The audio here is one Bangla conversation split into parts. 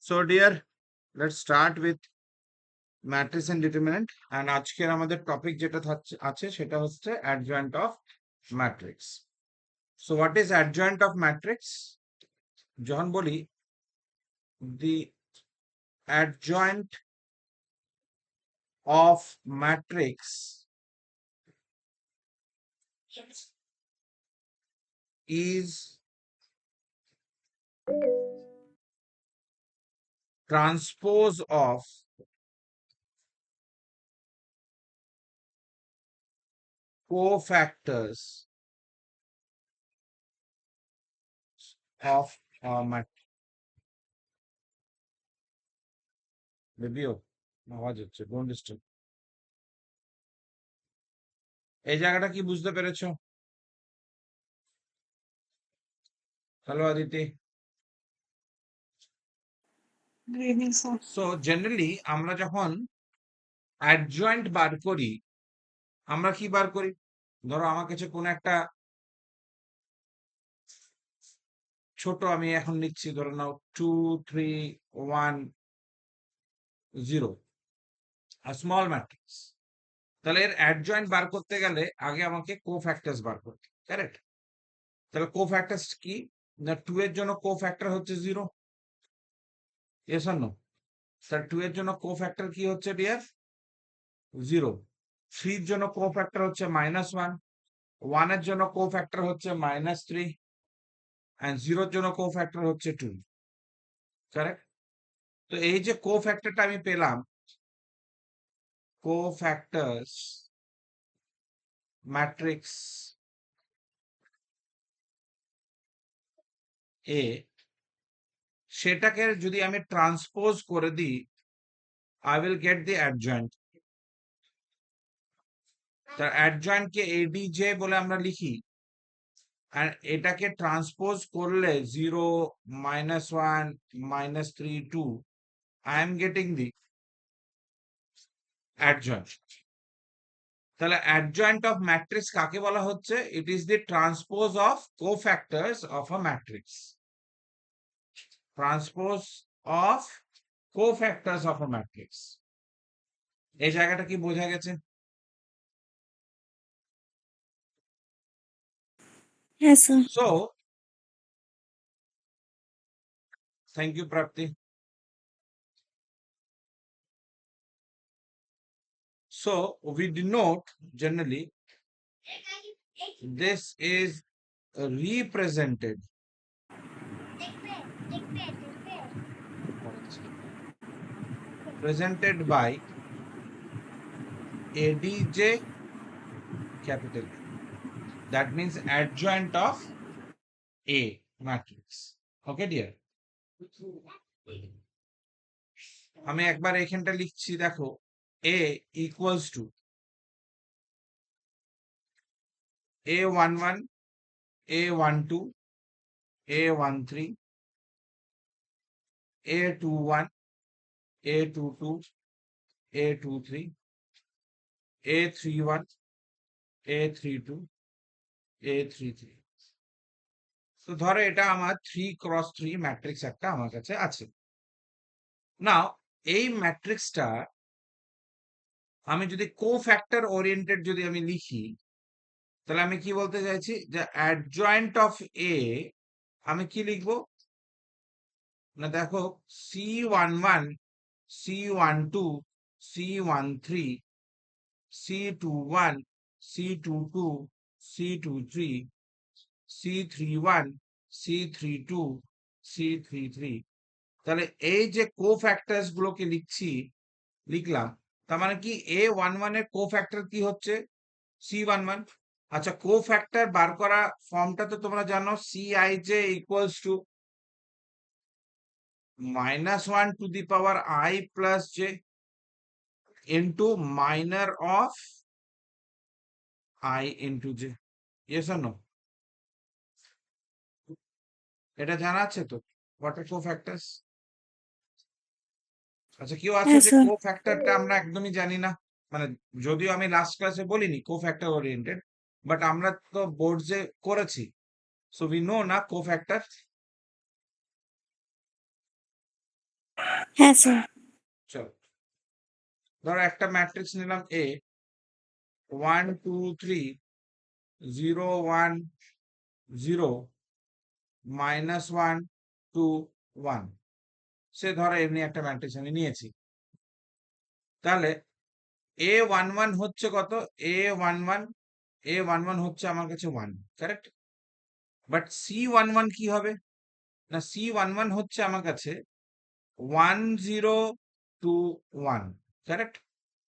So dear, let's start with matrix and determinant, and আজকের আমাদের টপিক যেটা আছে সেটা হচ্ছে adjoint of matrix. So what is adjoint of matrix? যখন বলি the adjoint of matrix is transpose of cofactors of a matrix. Review. আওয়াজ হচ্ছে, don't disturb. এই জায়গাটা কি বুঝতে পেরেছো? Hello Aditi. Good evening, sir. So generally আমরা যখন অ্যাডজয়েন্ট বার করি, আমরা কি বার করি? ধরো আমার কাছে কোন একটা ছোট, আমি এখন নিচ্ছি, ধরো নাও 2 3 1 0, স্মল ম্যাট্রিক্স। তাহলে এর অ্যাডজয়েন্ট বার করতে গেলে আগে আমাকে কোফ্যাক্টরস বার করতে, কারেক্ট? তাহলে কোফ্যাক্টরস কি? না 2 এর জন্য কোফ্যাক্টর হচ্ছে 0, ইয়েস অর নো? তাহলে 2 এর জন্য কোফ্যাক্টর কি হচ্ছে ডিয়ার? 0। 3 এর জন্য কোফ্যাক্টর হচ্ছে -1, 1 এর জন্য কোফ্যাক্টর হচ্ছে -3, and 0 এর জন্য কোফ্যাক্টর হচ্ছে 2, কারেক্ট? তো এই যে কোফ্যাক্টরটা আমি পেলাম, কোফ্যাক্টরস ম্যাট্রিক্স এ, সেটাকে যদি আমি ট্রান্সপোজ করে দিই, I will get the adjoint. তার অ্যাডজয়েন্টকে এডিজে বলে আমরা লিখি, আর এটাকে ট্রান্সপোজ করলে 0 -1 -3 2, I am getting the adjoint. তাহলে অ্যাডজয়েন্ট অফ ম্যাট্রিক্স কাকে বলা হচ্ছে? It is the transpose of cofactors of a matrix. Transpose of cofactors of a matrix. এই জায়গাটা কি বোঝা গেছে? Yes, sir. So thank you Prapti. So we denote generally this is represented by ADJ capital A. That means adjoint of A matrix. Okay dear? আমি একবার এখানটা লিখছি, দেখো, A equals to A11, A12, A13, A21, A22, A23, A31, A32, A33। তো ধরো এটা আমার 3x3 ম্যাট্রিক্স একটা আমার কাছে আছে। নাও এই ম্যাট্রিক্সটা আমি যদি কোফ্যাক্টর ওরিয়েন্টেড যদি আমি লিখি, তাহলে আমি কি বলতে চাইছি? যে অ্যাডজয়েন্ট অফ এ আমি কি লিখবো? না দেখো, C11, C12, C13, C21, C22, C23, C31, C32, C33। তাহলে এই যে কোফ্যাক্টরস গুলোকে লিখলাম, তার মানে কি A11 এর কোফ্যাক্টর কি হচ্ছে? C11। আচ্ছা, কোফ্যাক্টর বার করা ফর্মটা তো তোমরা জানো, Cij equals to -1 to the power I plus j into minor of I into j. Yes or no? এটা জানা আছে তো? What are cofactors? আচ্ছা, কেউ আছে Yes, যে sir. কোফ্যাক্টরটা আমরা একদমই জানি না? মানে যদিও আমি লাস্ট ক্লাসে বলিনি কোফ্যাক্টর ওরিয়েন্টেড, বাট আমরা তো বোর্ডসে করেছি, সো উই নো না কোফ্যাক্টর। হ্যাঁ স্যার। চলো ধরো একটা ম্যাট্রিক্স নিলাম এ 1 2 3 0 1 0 -1 2 1 সে ধরো এমনি একটা ম্যাট্রিক্স আমি নিয়েছি। তাহলে A11 হচ্ছে কত? A11 A11 হচ্ছে আমার কাছে 1, কারেক্ট? বাট C11 কি হবে? না, C11 হচ্ছে আমার কাছে 1 0 2 1, কারেক্ট?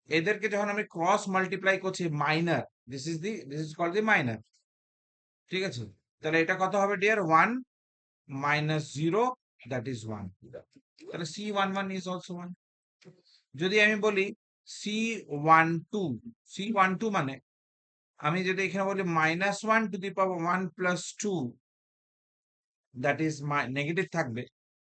এদেরকে যখন আমি ক্রস মাল্টিপ্লাই করছি minor, this is called the minor, ঠিক আছে? তাহলে এটা কত হবে ডিয়ার? 1 -0, that is 1। তাহলে C11 ইজ অলসো 1। যদি আমি বলি C12, C12 মানে আমি যদি এখানে বলি -1 two the power 1 + 2, that is negative থাকবে।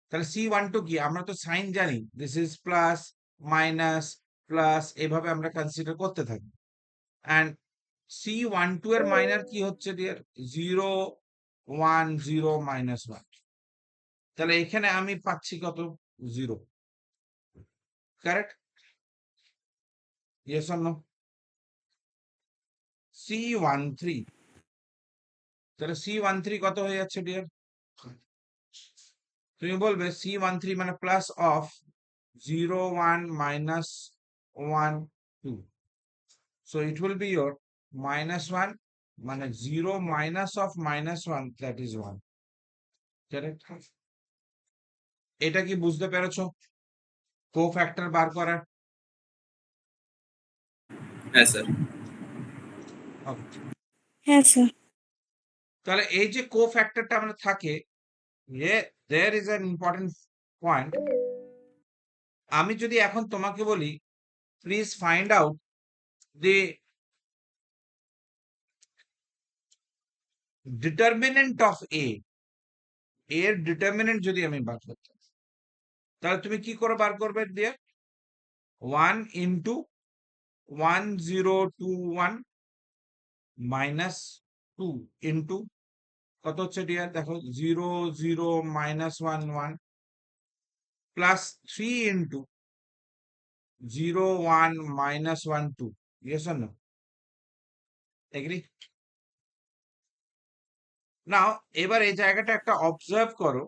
তাহলে C12 কি? আমরা তো সাইন জানি, this is plus minus plus, এভাবে আমরা কনসিডার করতে থাকি। অ্যান্ড C12 এর মাইনার কি হচ্ছে ডিয়ার? 0 1 0 -1। তাহলে এখানে আমি পাচ্ছি কত? 0, correct? Yes or no? C13, তাহলে C13 কত হয়ে যাচ্ছে ডিয়ার? তুমি বলবে C13 মানে plus of 0 1 -1 2, so it will be your -1 মানে 0 minus of -1, that is 1, correct? এটা কি বুঝতে পেরেছো? কোফ্যাক্টর বার করার। হ্যাঁ স্যার। Okay. হ্যাঁ স্যার। তাহলে এই যে কোফ্যাক্টরটা আমরা থাকে, there is an important point. আমি যদি এখন তোমাকে বলি please find out the determinant of a, এর ডিটারমিনেন্ট যদি আমি বার করতে, তাহলে তুমি কি করে বার করবে দিয়ে? 1 into 1 0 2 1 minus 2 into কত হচ্ছে ডিয়ার? দেখো 0 0 -1 1 plus 3 into 0 1 -1 2, yes or no? Agree? নাও এবার এই জায়গাটা একটা অবজার্ভ করো,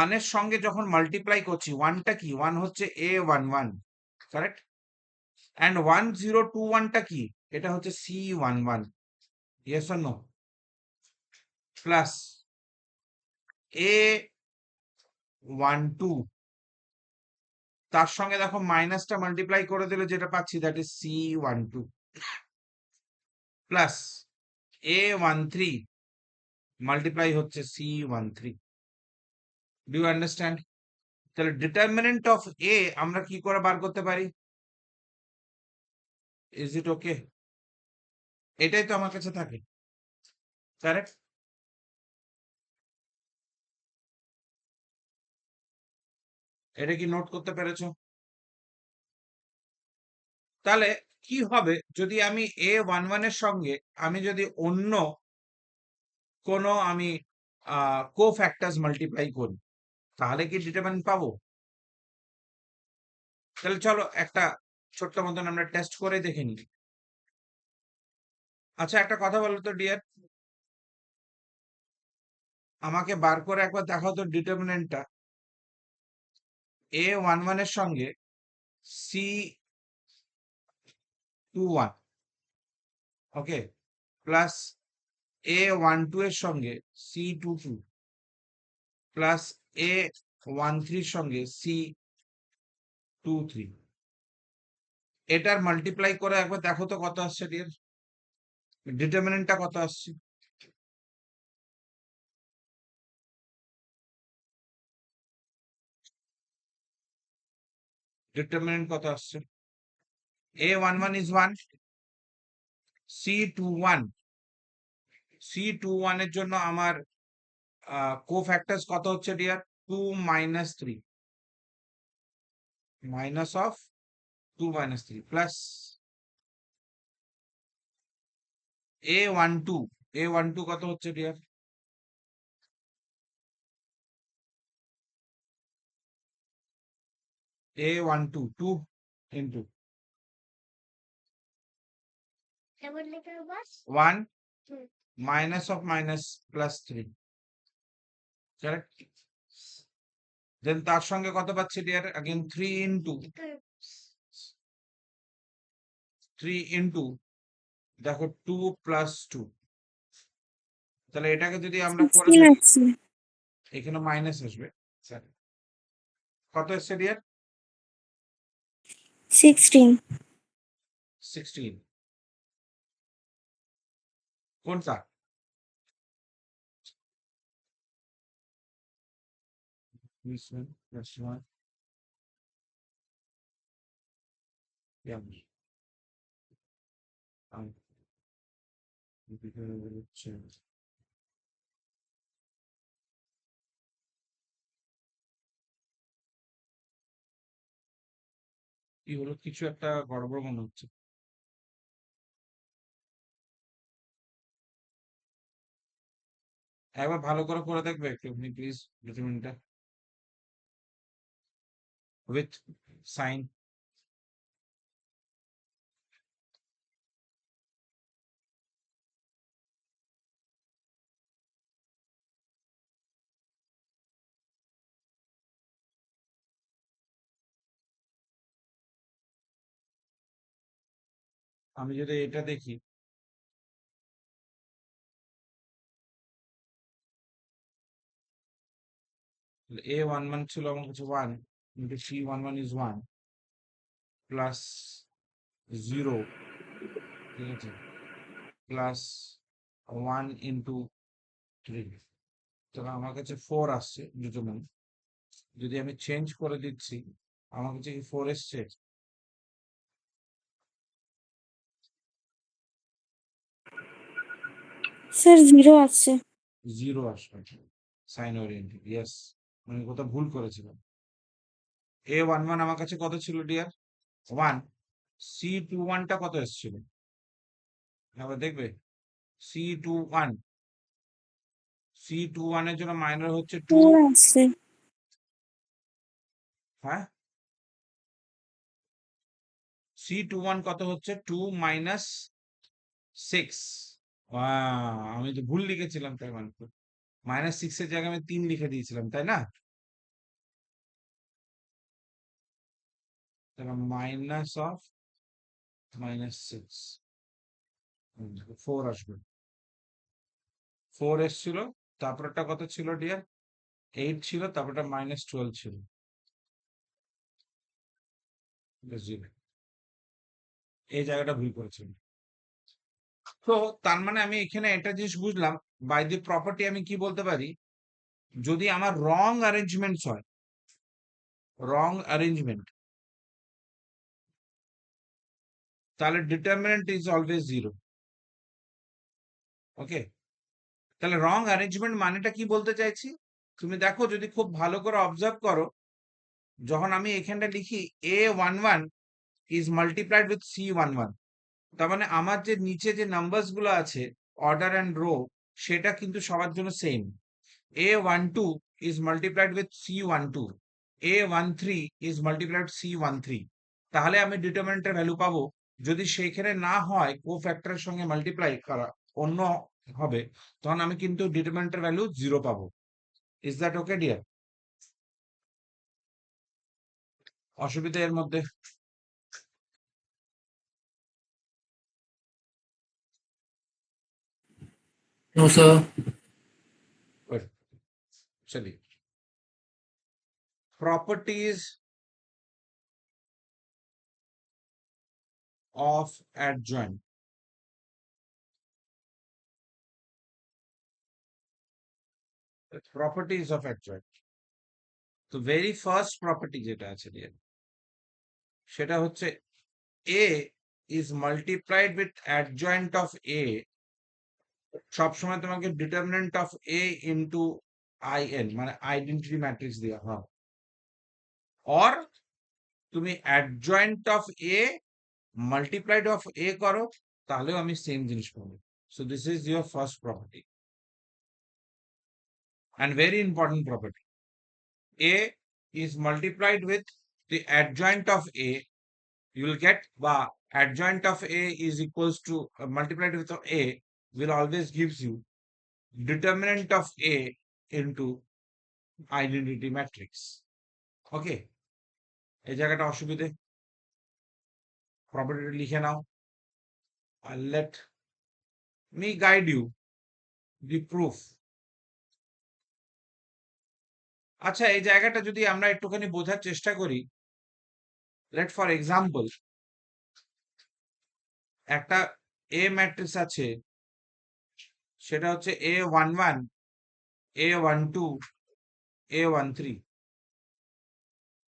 1 এর সঙ্গে যখন মাল্টিপ্লাই করছি, 1টা কি? 1 হচ্ছে A11, কারেক্ট? অ্যান্ড 1 0 2 1টা কি? এটা হচ্ছে C11, yes or no? Plus A12, তার সঙ্গে দেখো মাইনাসটা মাল্টিপ্লাই করে দিলে যেটা পাচ্ছি, that is C12, plus A13 multiply হচ্ছে C13। Do you understand? তাহলে ডিটারমিনেন্ট অফ এ আমরা কি করে বার করতে পারি? Is it okay? এটাই তো আমার কাছে থাকে, কারেক্ট? এটা কি নোট করতে পেরেছো? তাহলে কি হবে যদি আমি A11 এর সঙ্গে আমি যদি অন্য কোনো আমি কোফ্যাক্টরস মাল্টিপ্লাই করি, তাহলে কি ডিটারমিনেন্ট পাবো? তাহলে চলো একটা ছোট্ট মতন আমরা টেস্ট করে দেখে নিই। আচ্ছা একটা কথা বলো তো ডিয়ার, আমাকে বার করে একবার দেখাও তো ডিটারমিনেন্টটা A11 এর সঙ্গে C21, ওকে, প্লাস A12 এর সঙ্গে C22, প্লাস A13 এর সঙ্গে C23, এটার মাল্টিপ্লাই করে একবার দেখো তো কত আসছে ডিয়ার, ডিটারমিনেন্টটা কত আসছে? ডিটারমিনেন্ট কত আসছে? A11 is 1, C21, C21 এর জন্য আমার কোফ্যাক্টরস কত হচ্ছে deer? 2 - 3, minus of 2 - 3 plus A12 কত হচ্ছে deer? A12 2 into 1 minus of minus plus 3, correct? Then তার সঙ্গে কত পাচ্ছি ডিয়ার? again 3 into দেখো 2 plus 2, তাহলে এটাকে যদি আমরা করে 16 দেখি আছে। এখানে মাইনাস আসবে। কত এসছে ডিয়ার? 16 16 কোনটা? This one, that's one. Yeah. কি হলো? কিছু একটা গড়বড় মনে হচ্ছে। একবার ভালো করে দেখবে একটু প্লিজ ডিটারমিনেন্টটা উইথ সাইন। আমি যদি এটা দেখি, A11 ছিল আমার কাছে 1 into C11 is 1 plus 0, ঠিক আছে, প্লাস 1 into 3, তাহলে আমার কাছে 4 আসছে ডিটারমিনেন্ট। যদি আমি চেঞ্জ করে দিচ্ছি আমার কাছে কি 4 এসছে? স্যার 0 আছে। 0 আসবে। সাইন ওরিয়েন্টেড, ইয়েস, আমি কোথাও ভুল করেছিলাম। A11 আমার কাছে কত ছিল ডিয়ার? 1। C21 টা কত এসেছিল? আবার দেখবে C21, C21 এর জন্য মাইনার হচ্ছে 2। 4 আছে। হ্যাঁ, C21 কত হচ্ছে? 2 minus 6। আমি তো ভুল লিখেছিলাম, তাই মানে -6 এর জায়গায় আমি 3 লিখে দিয়েছিলাম, তাই না? তাহলে মাইনাস অফ -6 4 আসবে। 4 এসছিল, তারপরটা কত ছিল ডিয়ার? 8 ছিল, তারপরটা -12 ছিল। জিরো, এই জায়গাটা ভুল করেছিল। তো তার মানে আমি এখানে একটা জিনিস বুঝলাম, বাই দি প্রপার্টি আমি কি বলতে পারি, যদি আমার রং অ্যারেঞ্জমেন্টস হয়, রং অ্যারেঞ্জমেন্ট, তাহলে ডিটারমিনেন্ট ইজ অলওয়েজ 0। ওকে, তাহলে রং অ্যারেঞ্জমেন্ট মানেটা কি বলতে চাইছি? তুমি দেখো, যদি খুব ভালো করে অবজার্ভ করো, যখন আমি এখানটা লিখি A11 is multiplied with C11, তার মানে আমার যে নিচে যে নাম্বারস গুলো আছে অর্ডার অ্যান্ড রো, সেটা কিন্তু সবার জন্য same. A12 is multiplied with C12, A13 is multiplied with C13, তাহলে আমি ডিটারমিনেন্টের ভ্যালু পাবো। যদি সেইখানে না হয় কোফ্যাক্টরের সঙ্গে মাল্টিপ্লাই করা অন্য হবে, তখন আমি কিন্তু ডিটারমিনেন্টের ভ্যালু 0 পাবো। Is that okay dear? অসুবিধা এর মধ্যে? No, sir. Good. चलिए, properties of adjoint। properties of adjoint, তো ভেরি ফার্স্ট প্রপার্টি যেটা আছে ডিয়ার, সেটা হচ্ছে A is multiplied with adjoint of A, সবসময় তোমাকে determinant of A into IN মানে আইডেন্টিটি ম্যাট্রিক্স দেওয়া হয়, অর তুমি adjoint of A multiplied of A করো, তাহলেও আমি সেম জিনিস পাবো। So this is your first property and very important property. A is multiplied with the adjoint of A, you will get adjoint of A is equals to multiplied with A will always gives you determinant of A into identity matrix. Okay, এই জায়গাটা অসুবিধে, প্রপার্টি লিখে নাও, and let me guide you the proof. আচ্ছা, এই জায়গাটা যদি আমরা একটুখানি বোঝার চেষ্টা করি, let for example একটা A ম্যাট্রিক্স আছে, সেটা হচ্ছে A11, A12, A13,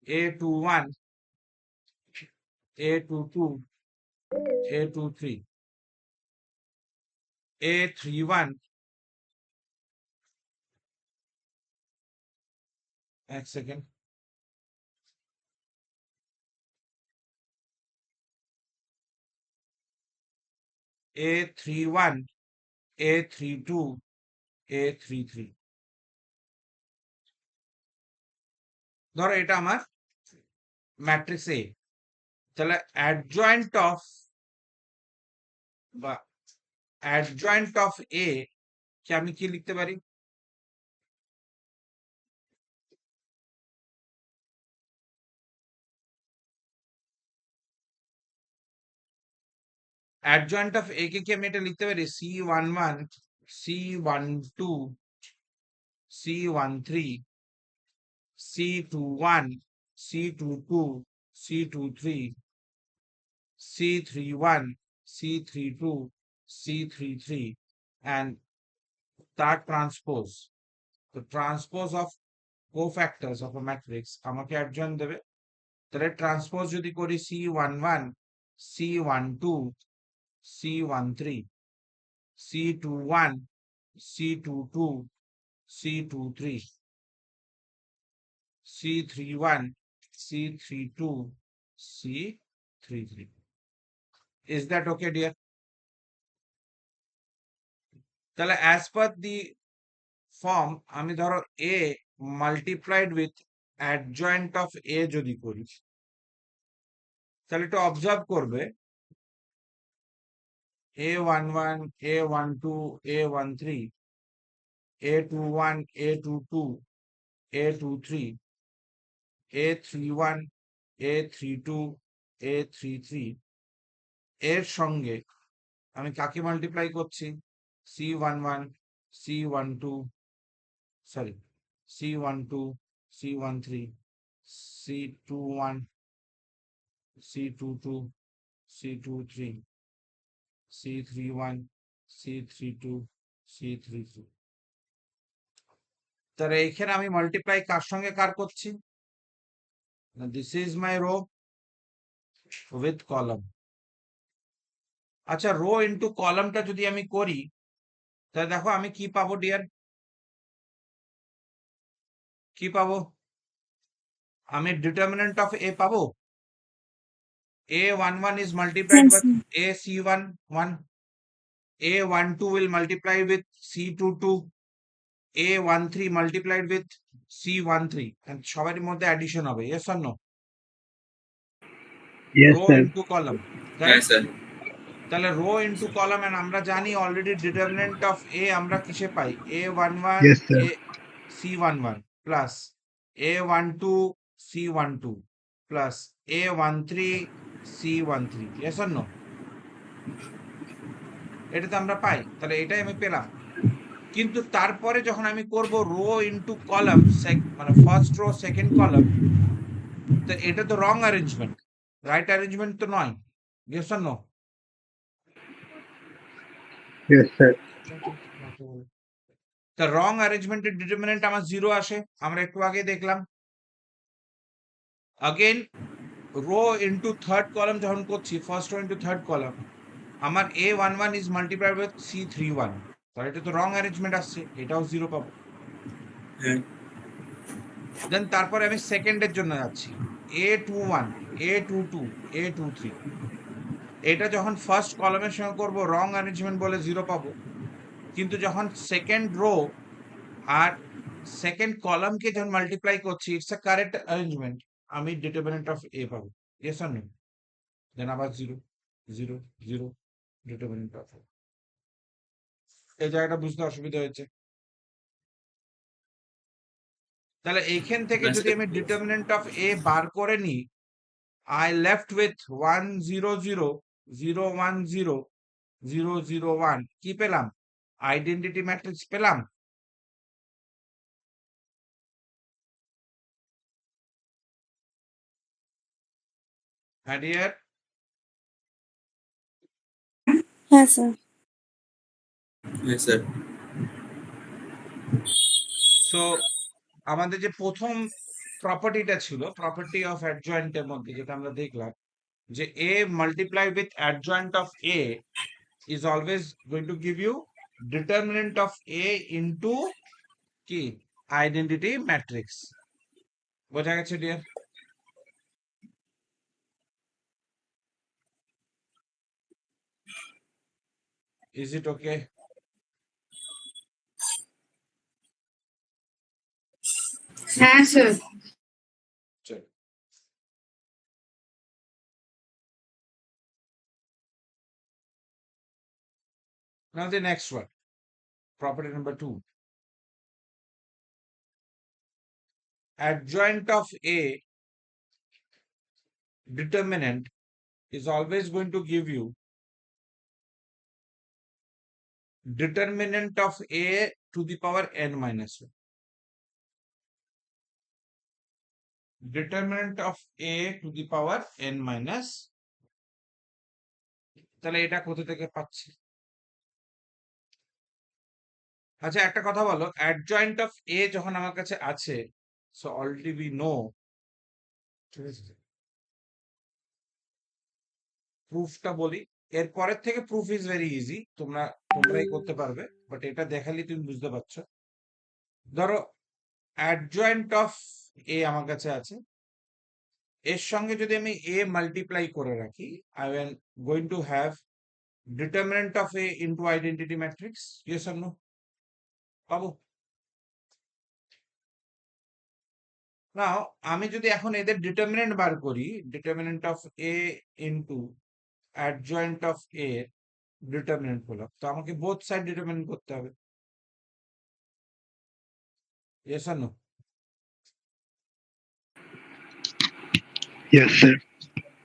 A21, A22, A23, A31, এক সেকেন্ড, A31, A32, A33। ধরো এটা আমার ম্যাট্রিক্স A, তাহলে অ্যাডজয়েন্ট অফ A কে আমি কি লিখতে পারি? অ্যাডজয়েন্ট অফ A কে কি আমি এটা লিখতে পারি C11, C12, C13, C21, C22, C23, C31, C32, C33, and that transpose. The transpose of cofactors of a matrix আমাকে adjoint দেবে। তাহলে ট্রান্সপোজ যদি করি C11, C12, C13, C21, C22, C23, C31, C32, C33. Is that okay, dear? তাহলে as per the form আমি ধরো A multiplied with adjoint of A যদি করি, তাহলে একটু অবজার্ভ করবে A11, A12, A13, A21, A22, A23, A31, A32, A33 এর সঙ্গে আমি কাকে মাল্টিপ্লাই করছি? C11, C12, sorry C12, C13, C21, C22, C23, C31, C32, C33। তাহলে এখানে আমি মাল্টিপ্লাই কার সঙ্গে কার করছি? This is my row with column. আচ্ছা, রো ইন্টু কলামটা যদি আমি করি, তাহলে দেখো আমি কি পাবো ডিয়ার? কি পাবো? আমি ডিটারমিনেন্ট অফ A পাবো। A11 is multiplied with AC11, A12 will multiply with C22, A13 multiplied with C13, and সবারই মধ্যে অ্যাডিশন হবে। Yes or no? Yes, Row sir. into column, Yes, correct? sir. তাহলে রো ইনটু কলাম, এন্ড আমরা জানি অলরেডি ডিটারমিনেন্ট অফ A আমরা কিসে পাই? A11, Yes, sir. C11 plus A12, C12 plus A13, C13। Yes or no? এটা তো আমরা পাই, তাহলে এটাই আমি পেলাম। কিন্তু তারপরে যখন আমি করব রো ইনটু কলাম, মানে ফার্স্ট রো সেকেন্ড কলাম, তো এটা তো রং অ্যারেঞ্জমেন্ট, রাইট অ্যারেঞ্জমেন্ট তো নয়। Yes or no? Yes, sir. The wrong arrangement determinant আমার 0 আসে, আমরা একটু আগে দেখলাম। Again row into third column যখন করছি, first row into third column, আমার A11 is multiplied with C31, তাহলে এটা তো রং অ্যারেঞ্জমেন্ট আসছে, এটাও 0 পাবো। হ্যাঁ। দেন তারপরে আমি সেকেন্ডের জন্য যাচ্ছি, A21, A22, A23, এটা যখন ফার্স্ট কলামের সঙ্গে করব রং অ্যারেঞ্জমেন্ট বলে 0 পাবো। কিন্তু যখন সেকেন্ড রো আর সেকেন্ড কলামকে যখন মাল্টিপ্লাই করছি, ইটস আ কারেক্ট অ্যারেঞ্জমেন্ট, আমি ডিটারমিনেন্ট অফ এ পাবো। Yes or no? দেন আবার 0 0 0 ডিটারমিনেন্ট অফ এ। এই জায়গাটা বুঝতে অসুবিধা হয়েছে? তাহলে এইখান থেকে না যদি স্যার। আমি ডিটারমিনেন্ট অফ এ বার করে নিই, I left with 1 0 0 0 1 0 0 0 1, কি পেলাম? আইডেন্টিটি ম্যাট্রিক্স পেলাম। হ্যাঁ ডিয়ার? হ্যাঁ স্যার। হ্যাঁ স্যার। সো আমাদের যে প্রথম প্রপার্টিটা ছিল, প্রপার্টি অফ অ্যাডজয়েন্টের মধ্যে যেটা আমরা দেখলাম, যে a multiplied with adjoint of a is always going to give you determinant of a into কি আইডেন্টিটি ম্যাট্রিক্স। বোঝা গেছে ডিয়ার? ইজ ইট ওকে? হ্যাঁ স্যার। চল। Now the next one, property number 2. Adjoint of a determinant is always going to give you determinant of a to the power n minus 1. Determinant of a to the power n minus, তাহলে এটা কোথা থেকে পাচ্ছি? আচ্ছা একটা কথা বলো, adjoint of a যখন আমার কাছে আছে, so already we know, ঠিক আছে, প্রুফটা বলি, এরপরের থেকে প্রুফ ইজ ভেরি ইজি, তোমরাই করতে পারবে, বাট এটা দেখালে তুমি বুঝতে পারছো। ধরো adjoint of a আমার কাছে আছে, এর সঙ্গে যদি আমি a মাল্টিপ্লাই করে রাখি, I am going to have determinant of a into identity matrix. Yes or no? পাবো? নাও আমি যদি এখন এদের ডিটারমিনেন্ট বার করি, determinant of a into adjoint of a determinant পেলাম, তো আমাকে বোথ সাইড ডিটারমিনেন্ট করতে হবে। Yes or no? Yes, sir.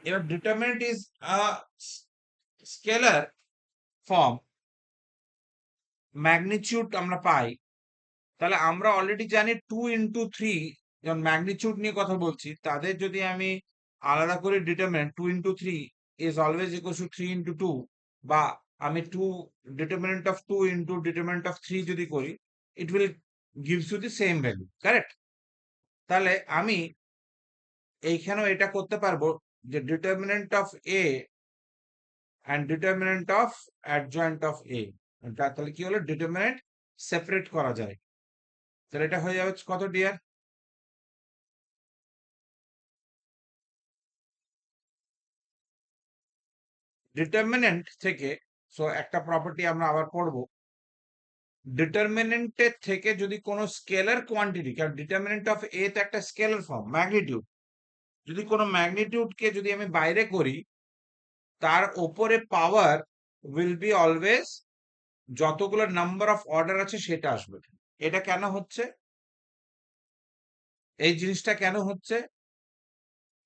এবার determinant is a scalar form, magnitude আমরা পাই, তাহলে আমরা অলরেডি জানি 2 into 3, যখন ম্যাগনিটিউড নিয়ে কথা বলছি, তাদের যদি আমি আলাদা করে determinant 2 into 3 is always equals to 3 into 2, বা আমি 2 determinant of 2 into determinant of 3 যদি করি, it will gives you the same value, correct? তাহলে আমি এইখানেও এটা করতে পারবো যে determinant of a and determinant of adjoint of a, তাহলে কি হলো, ডিটারমিনেন্ট সেপারেট করা যায়। তাহলে এটা হয়ে যাবে কত ডিয়ার? ডিটারমিনেন্ট থেকে, সো একটা প্রপার্টি আমরা আবার পড়ব, ডিটারমিনেন্টের থেকে যদি কোনো স্কেলার কোয়ান্টিটি, কারণ ডিটারমিনেন্ট অফ এ তো একটা স্কেলার ফর্ম, ম্যাগনিটিউড, যদি কোনো ম্যাগনিটিউডকে যদি আমি বাইরে করি, তার ওপরে পাওয়ার উইল বি অলওয়েজ যতগুলো নাম্বার অফ অর্ডার আছে সেটা আসবে। এটা কেন হচ্ছে? এই জিনিসটা কেন হচ্ছে?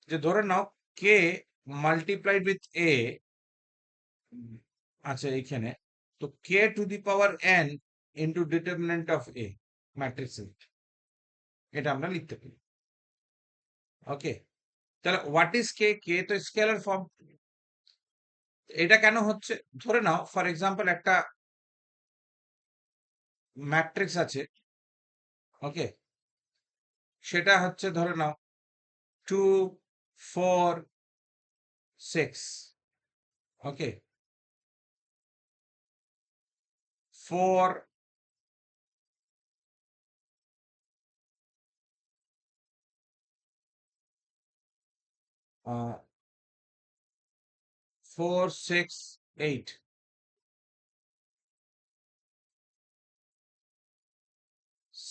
যে ধরে নাও কে মাল্টিপ্লাইড উইথ এ আচ্ছা এইখানে, তো k to the power n into determinant of A matrix, এটা আমরা লিখতে পারি। ওকে, তাহলে হোয়াট ইজ কে? কে তো স্কেলার ফর্ম। এটা কেন হচ্ছে? ধরে নাও ফর এক্সাম্পল একটা ম্যাট্রিক্স আছে, ওকে, সেটা হচ্ছে ধরে নাও 2 4 6, ওকে, 4 4 6 8,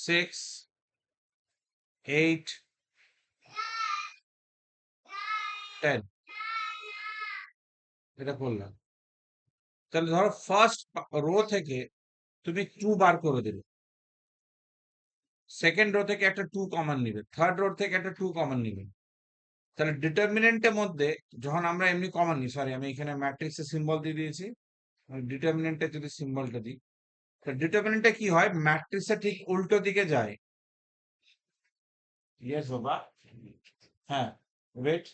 6 8 10 এটা করলাম। তাহলে ধরো ফার্স্ট রো থেকে তুমি 2 বার করে দিলে, সেকেন্ড রো থেকে একটা 2 কমন নিবে, থার্ড রো থেকে একটা 2 কমন নিবে। তাহলে ডিটারমিনেন্টের মধ্যে যখন আমরা এমনি কমন নিই, সরি আমি এখানে ম্যাট্রিক্সের সিম্বল দিয়ে দিয়েছি, ডিটারমিনেন্টে যদি সিম্বলটা দিই, ডিটারমিনেন্টে কি হয়, ম্যাট্রিক্সের ঠিক উল্টো দিকে যায়। ইয়েস বাবা, হ্যাঁ ওয়েট।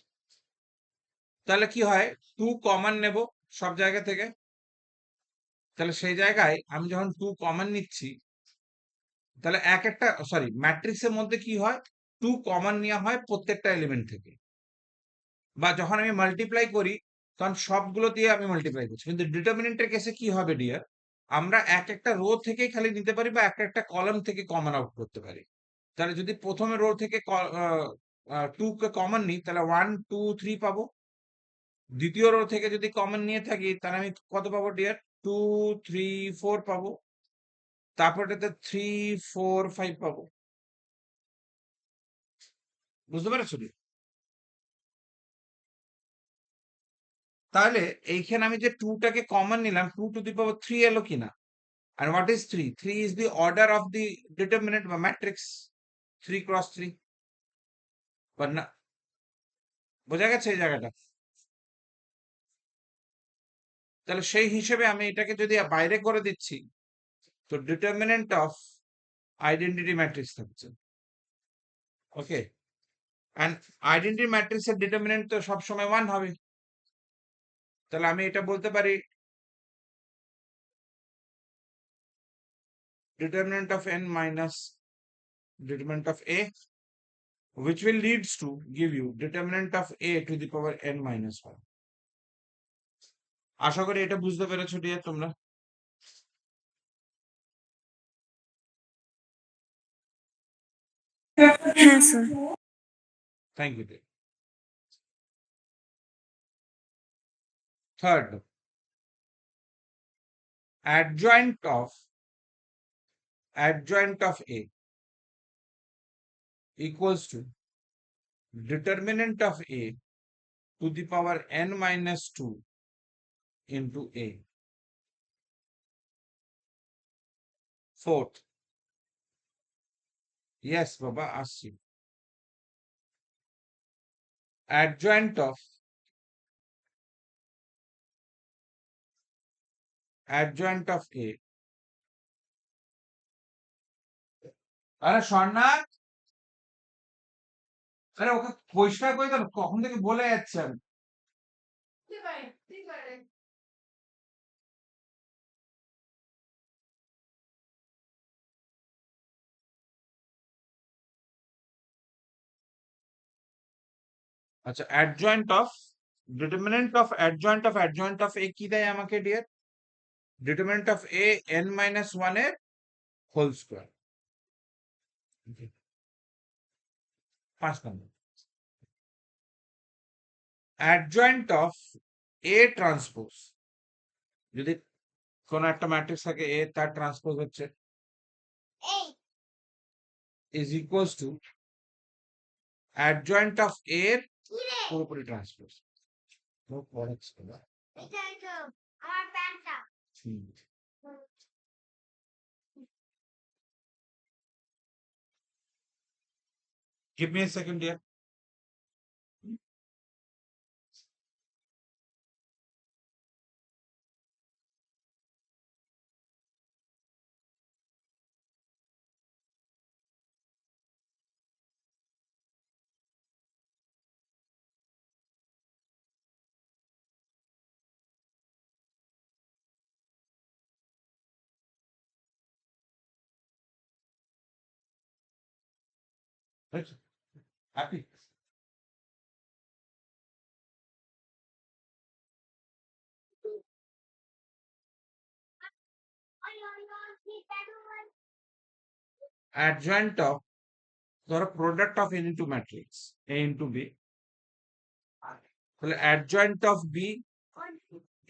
তাহলে কি হয়, 2 কমন নেব সব জায়গা থেকে। তাহলে সেই জায়গায় আমি যখন 2 কমন নিচ্ছি, তাহলে এক একটা সরি ম্যাট্রিক্সের মধ্যে কি হয়, 2 কমন নেওয়া হয় প্রত্যেকটা এলিমেন্ট থেকে। বা যখন আমি মাল্টিপ্লাই করি তখন সবগুলো দিয়ে আমি মাল্টিপ্লাই করছি। কিন্তু ডিটারমিনেন্টের কেসে কি হবে ডিয়ার, আমরা এক একটা রো থেকেই খালি নিতে পারি বা এক একটা কলাম থেকে কমন আউট করতে পারি। তাহলে যদি প্রথমে রো থেকে 2 কে কমন নিই তাহলে 1 2 3 পাবো। দ্বিতীয় রো থেকে যদি কমন নিয়ে থাকি তাহলে আমি কত পাবো ডিয়ার, 2 3 4 পাবো। তারপরটাতে 3 4 5 পাবো। বুঝতে পেরেছো? তাহলে এইখানে আমি যে 2 টাকে কমন নিলাম, 2 টু দি পাওয়ার 3 এলো কিনা? And what is 3? 3 is the order of the determinant বা matrix 3 cross 3. But না, বোঝা গেছে এই জায়গাটা? তাহলে সেই হিসেবে আমি এটাকে যদি বাইরে করে দিচ্ছি, তো ডিটারমিনেন্ট অফ আইডেন্টিটি ম্যাট্রিক্স থাকছে। ওকে, অ্যান্ড আইডেন্টিটি ম্যাট্রিক্সের ডিটারমিনেন্ট তো সবসময় 1 হবে। তাহলে আমি এটা বলতে পারি determinant of n minus determinant of a, which will leads to give you determinant of a to the power n minus 1. আশা করি এটা বুঝতে পেরেছো ডিয়ার তোমরা। হ্যাঁ sir. Thank you dear. Third, adjoint of A equals to determinant of A to the power n minus 2 into A. Fourth, yes baba আসছি, adjoint of A, আরে স্বর্ণাথ, আরে ওকে পরিষ্কার করে দাও, কখন থেকে বলে যাচ্ছে আমি। আচ্ছা, adjoint of determinant of adjoint of A কি দেয় আমাকে dear, determinant of A n minus 1 এর হোল স্কয়ার। 5 নম্বর, adjoint of A ট্রান্সপোজ, যদি কোন একটা ম্যাট্রিক্স থাকে A তার ট্রান্সপোজ হচ্ছে is equals to adjoint of A এর পুরোপুরি transpose. Give me a second here. Right? Happy? Adjoint of ধরো product of any two matrix A into B, তাহলে adjoint of B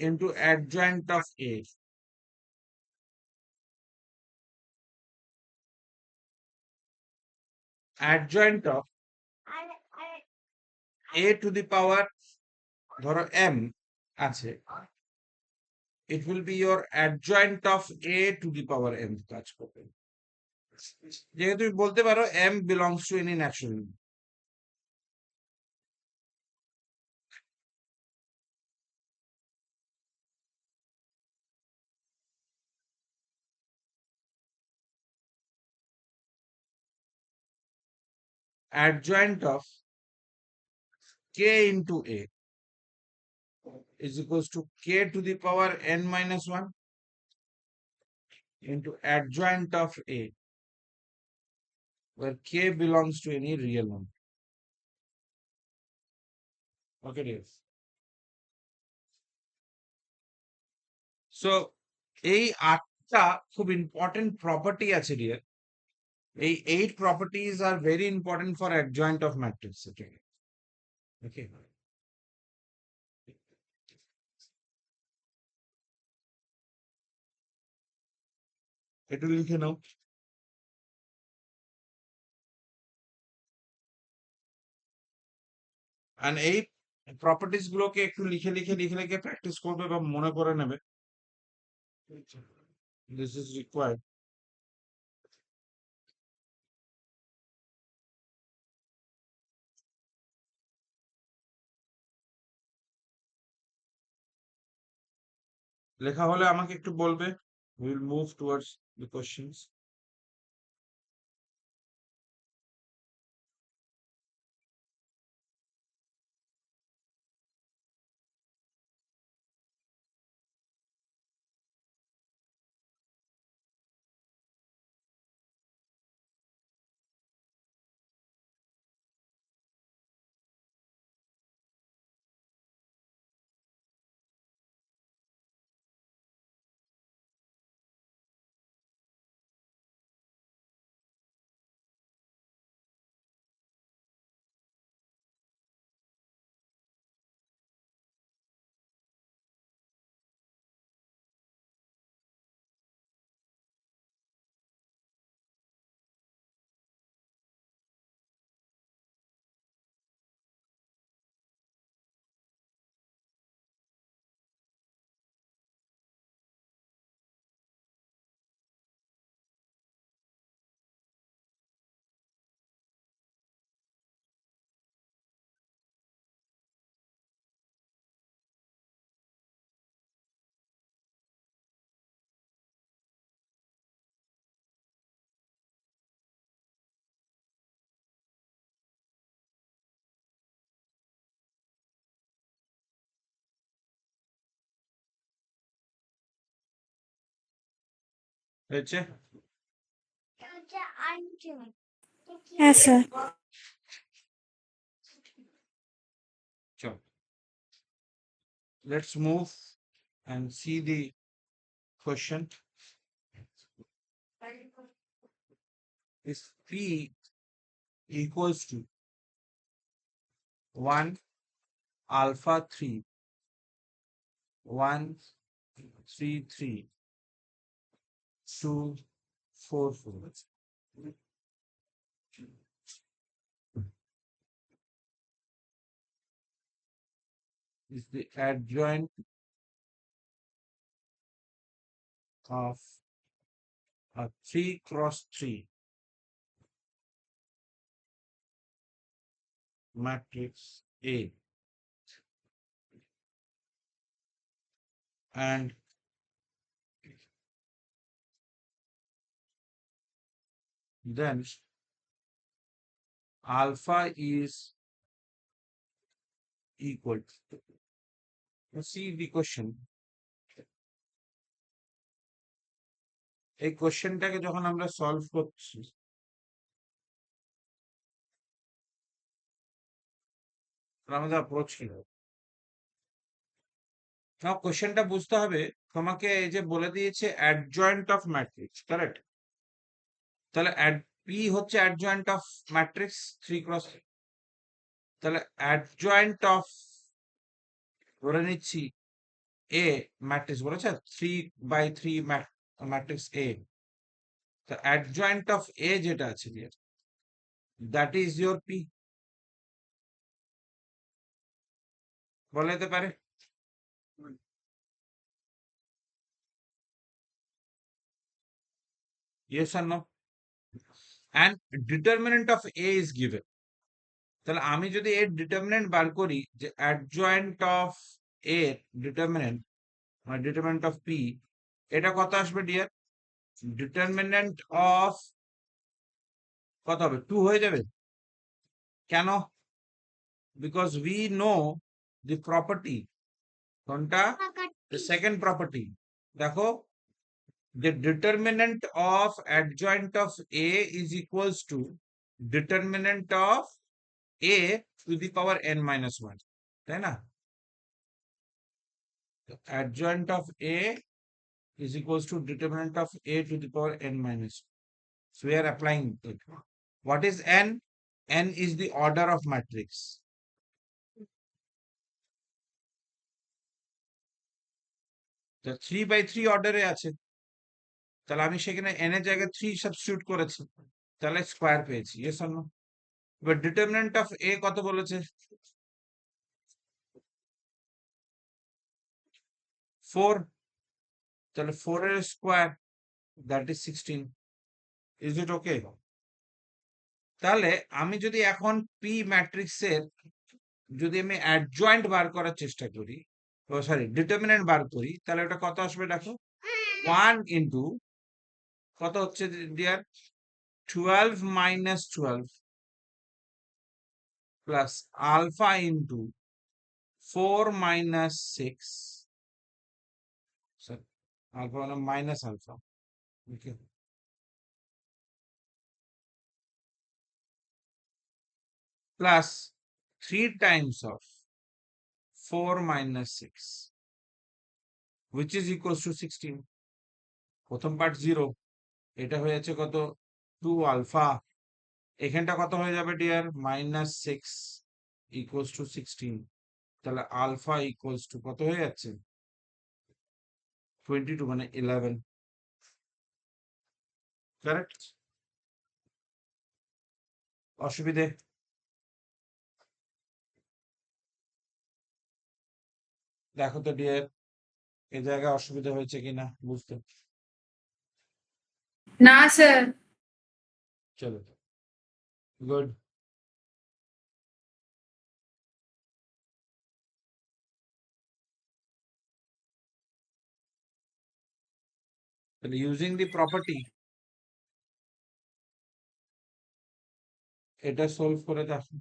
into adjoint of A, adjoint of A to the power ধরো m আছে, it will be your adjoint of a to the power m কাজ করবে। যেহেতু তুমি বলতে পারো m belongs to any natural number। Adjoint of k into a is equals to k to the power n minus 1 into adjoint of a, where k belongs to any real number. Okay, dear. So এই 8টা খুব ইম্পর্টেন্ট প্রপার্টি আছে ডিয়ার। এই 8 properties are very important for adjoint of matrix। Okay, একটু লিখে নাও। and এই প্রপার্টিজ গুলোকে একটু লিখে লিখে প্র্যাকটিস করবে বা মনে করে নেবে। This is required। লেখা হলে আমাকে একটু বলবে। We will move towards the questions। হয়েছে? হ্যাঁ স্যার। চল, let's move and see the question। If p equals to 1 alpha 3 1 3 3 2 4 4 is the adjoint of a 3 cross 3 matrix A, and then alpha is equal to, let's see the question। এই কোশ্চেনটাকে যখন আমরা সলভ করছি, আমাদের অ্যাপ্রোচ কি হবে? না, কোশ্চেনটা বুঝতে হবে তোমাকে। এই যে বলে দিয়েছে অ্যাডজয়েন্ট অফ ম্যাট্রিক্স, কারেক্ট? তাহলে পি হচ্ছে অ্যাডজয়েন্ট অফ ম্যাট্রিক্স 3 ক্রস। তাহলে অ্যাডজয়েন্ট অফ, ধরে নিচ্ছি এ ম্যাট্রিক্স বলেছে 3/3 ম্যাট্রিক্স এ। তো অ্যাডজয়েন্ট অফ এ যেটা আছে, দ্যাট ইজ ইয়োর পি। বলা যেতে পারে? Yes or no? And determinant of A is given. তাহলে আমি যদি এর ডিটারমিনেন্ট বার করি যে অ্যাডজয়েন্ট অফ এ ডিটারমিনেন্ট মানে ডিটারমিনেন্ট অফ পি, এটা কত আসবে ডিয়ার? ডিটারমিনেন্ট অফ কত হবে? 2 হয়ে যাবে। কেন? Because we know the property কোনটা? the second property. দেখো, the determinant of adjoint of A is equals to determinant of A to the power n minus 1, তাই না? Adjoint of A is equals to determinant of A to the power n minus 1. So we are applying it. What is n? N is the order of matrix. The 3 by 3 অর্ডারে আছে, তাহলে আমি সেখানে n এর জায়গায় 3 সাবস্টিটিউট করেছি, তাহলে স্কয়ার পেয়েছি। Yes or no? এবার ডিটারমিনেন্ট অফ a কত বলেছে? 4, তাহলে 4 এর square, that is 16। Is it okay? তাহলে আমি যদি এখন পি ম্যাট্রিক্সের যদি আমি অ্যাডজয়েন্ট বার করার চেষ্টা করি, ও সরি ডিটারমিনেন্ট বার করি, তাহলে ওটা কত আসবে দেখো? 1 ইন্টু কত হচ্ছে dear? 12 minus 12 plus alpha into 4 minus 6, sorry alpha মানে minus alpha, okay, plus 3 times of 4 minus 6, which is equals to 16. প্রথম পার্ট 0, এটা হয়েছে কত? 2 আলফা। এখানটা কত হয়ে যাবে ডিয়ার? Minus 6 equals to 16। তাহলে আলফা ইকুয়ালস টু কত হয়ে যাচ্ছে? 22 মানে 11। কারেক্ট? অসুবিধে? দেখো তো ডিয়ার, এ জায়গায় অসুবিধা হয়েছে কিনা বুঝতে। না স্যার। চলো, গুড। তাহলে ইউজিং দি প্রপার্টি এটা সলভ করে দেখো।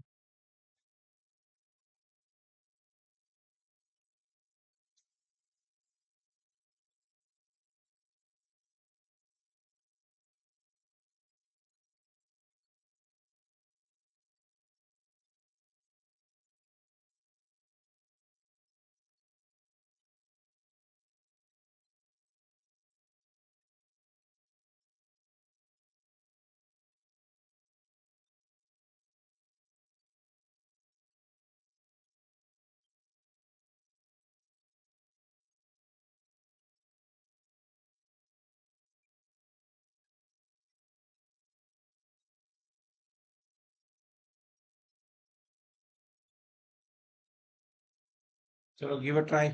চলো, give a try.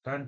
Done.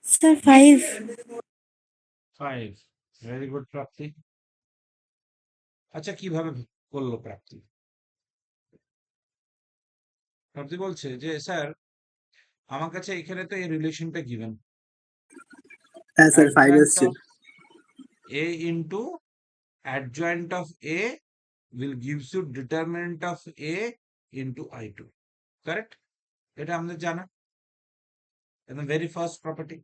Sir 5। 5. Very good Prapti. আচ্ছা, কিভাবে করলো প্রাপ্তি? প্রাপ্তি বলছে যে স্যার, আমার কাছে এখানে তো এই রিলেশনটা গিভেন, হ্যাঁ স্যার 5 adjoint এসছে। of a into adjoint of a will gives you determinant of a into I2. Correct? এটা আমাদের জানা, the very first property.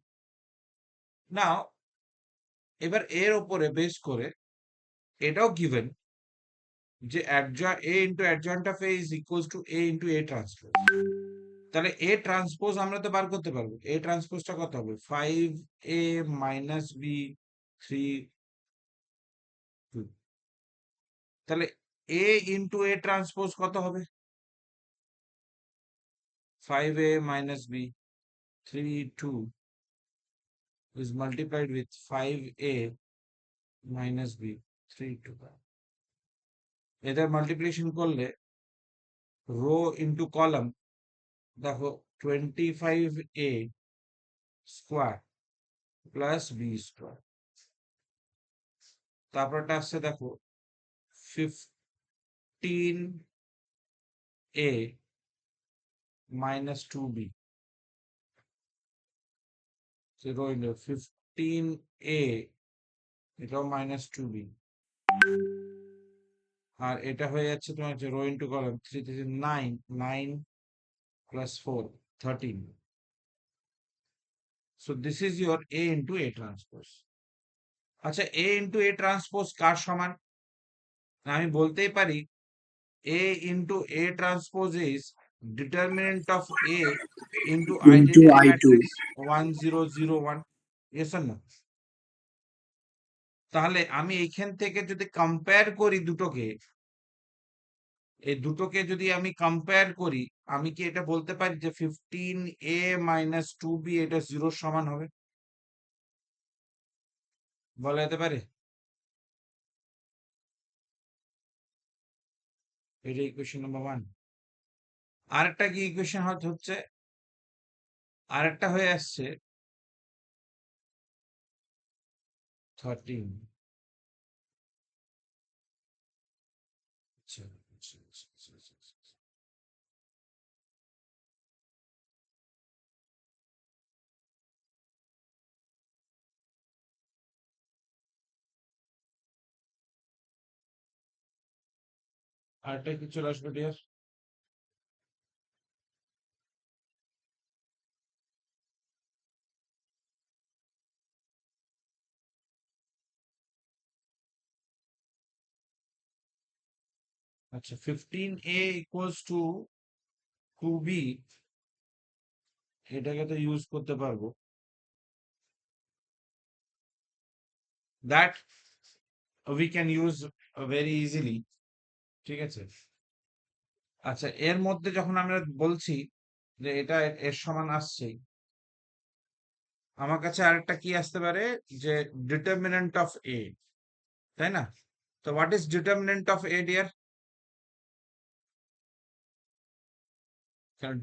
Now এবার এর উপরে বেস করে এটাও গিভেন যে a into adjoint of a is equals to a into a transpose। তাহলে a transpose আমরা তো বার করতে পারবো। a transpose টা কত হবে? 5a minus b 3 2। তাহলে a into a transpose কত হবে? 5a minus b 3 2 is multiplied with 5a minus b 3 2। এদের মাল্টিপ্লিকেশন করলে রো ইন্টু কলাম দেখো 25a square plus B square, তারপরটা আসছে দেখো 15a minus 2b, rho into 15a এটাও মাইনাস 2b, আর এটা হয়ে যাচ্ছে তোমার হচ্ছে রো ইন্টু কলাম 3 থেকে 9 9 plus 4 13। So this is your a into a transpose। আচ্ছা, a into a transpose কার সমান? আমি বলতেই পারি a into a transpose is determinant of a into Into identity I2। matrix 1 0 0 1। Yes or no? তাহলে আমি এইখান থেকে যদি কম্পেয়ার করি দুটোকে, এই দুটোকে যদি আমি কম্পেয়ার করি, আমি কি এটা বলতে পারি যে 15a minus 2b এটা 0 সমান হবে? বলা যেতে পারে? এটা ইকুয়েশন নাম্বার 1। আরেকটা কি ইকুয়েশন হচ্ছে, আরেকটা হয়ে আসছে 13। আচ্ছা, আচ্ছা, আচ্ছা, আচ্ছা, আচ্ছা, আচ্ছা। আরেকটা কি চলে আসবে ডিয়ার? আচ্ছা, 15a equals to 2b, এটাকে তো ইউজ করতে পারবো, that we can use very easily। ঠিক আছে? আচ্ছা, এর মধ্যে যখন আমরা বলছি যে এটা এর সমান আসছে, আমার কাছে আরেকটা কি আসতে পারে যে ডিটারমিনেন্ট অফ এ, তাই না? So what is determinant of A, dear?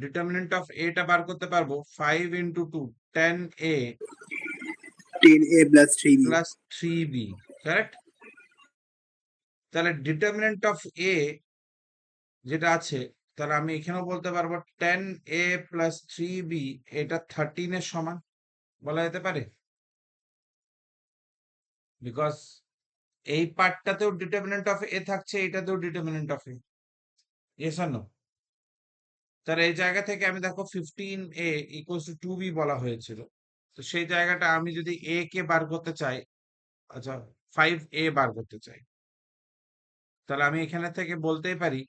Determinant of A টা বার করতে পারবো 5 into 2 10A 10A plus 3B. plus 3B, correct? তাহলে determinant of A যেটা আছে, তাহলে আমি এখানেও বলতে পারবো 10A plus 3B এটা 13 এর সমান বলা যেতে পারে, বিকজ এই পার্টটাতেও ডিটারমিনেন্ট অফ এ থাকছে, এটাতেও determinant of A. Yes or no? তাহলে এই জায়গা থেকে আমি দেখো 15A ইকুয়ালস টু 2B বলা হয়েছিল, তো সেই জায়গাটা আমি যদি এ কে বার করতে চাই, আচ্ছা 5A বার করতে চাই, তাহলে আমি এখানে থেকে বলতেই পারি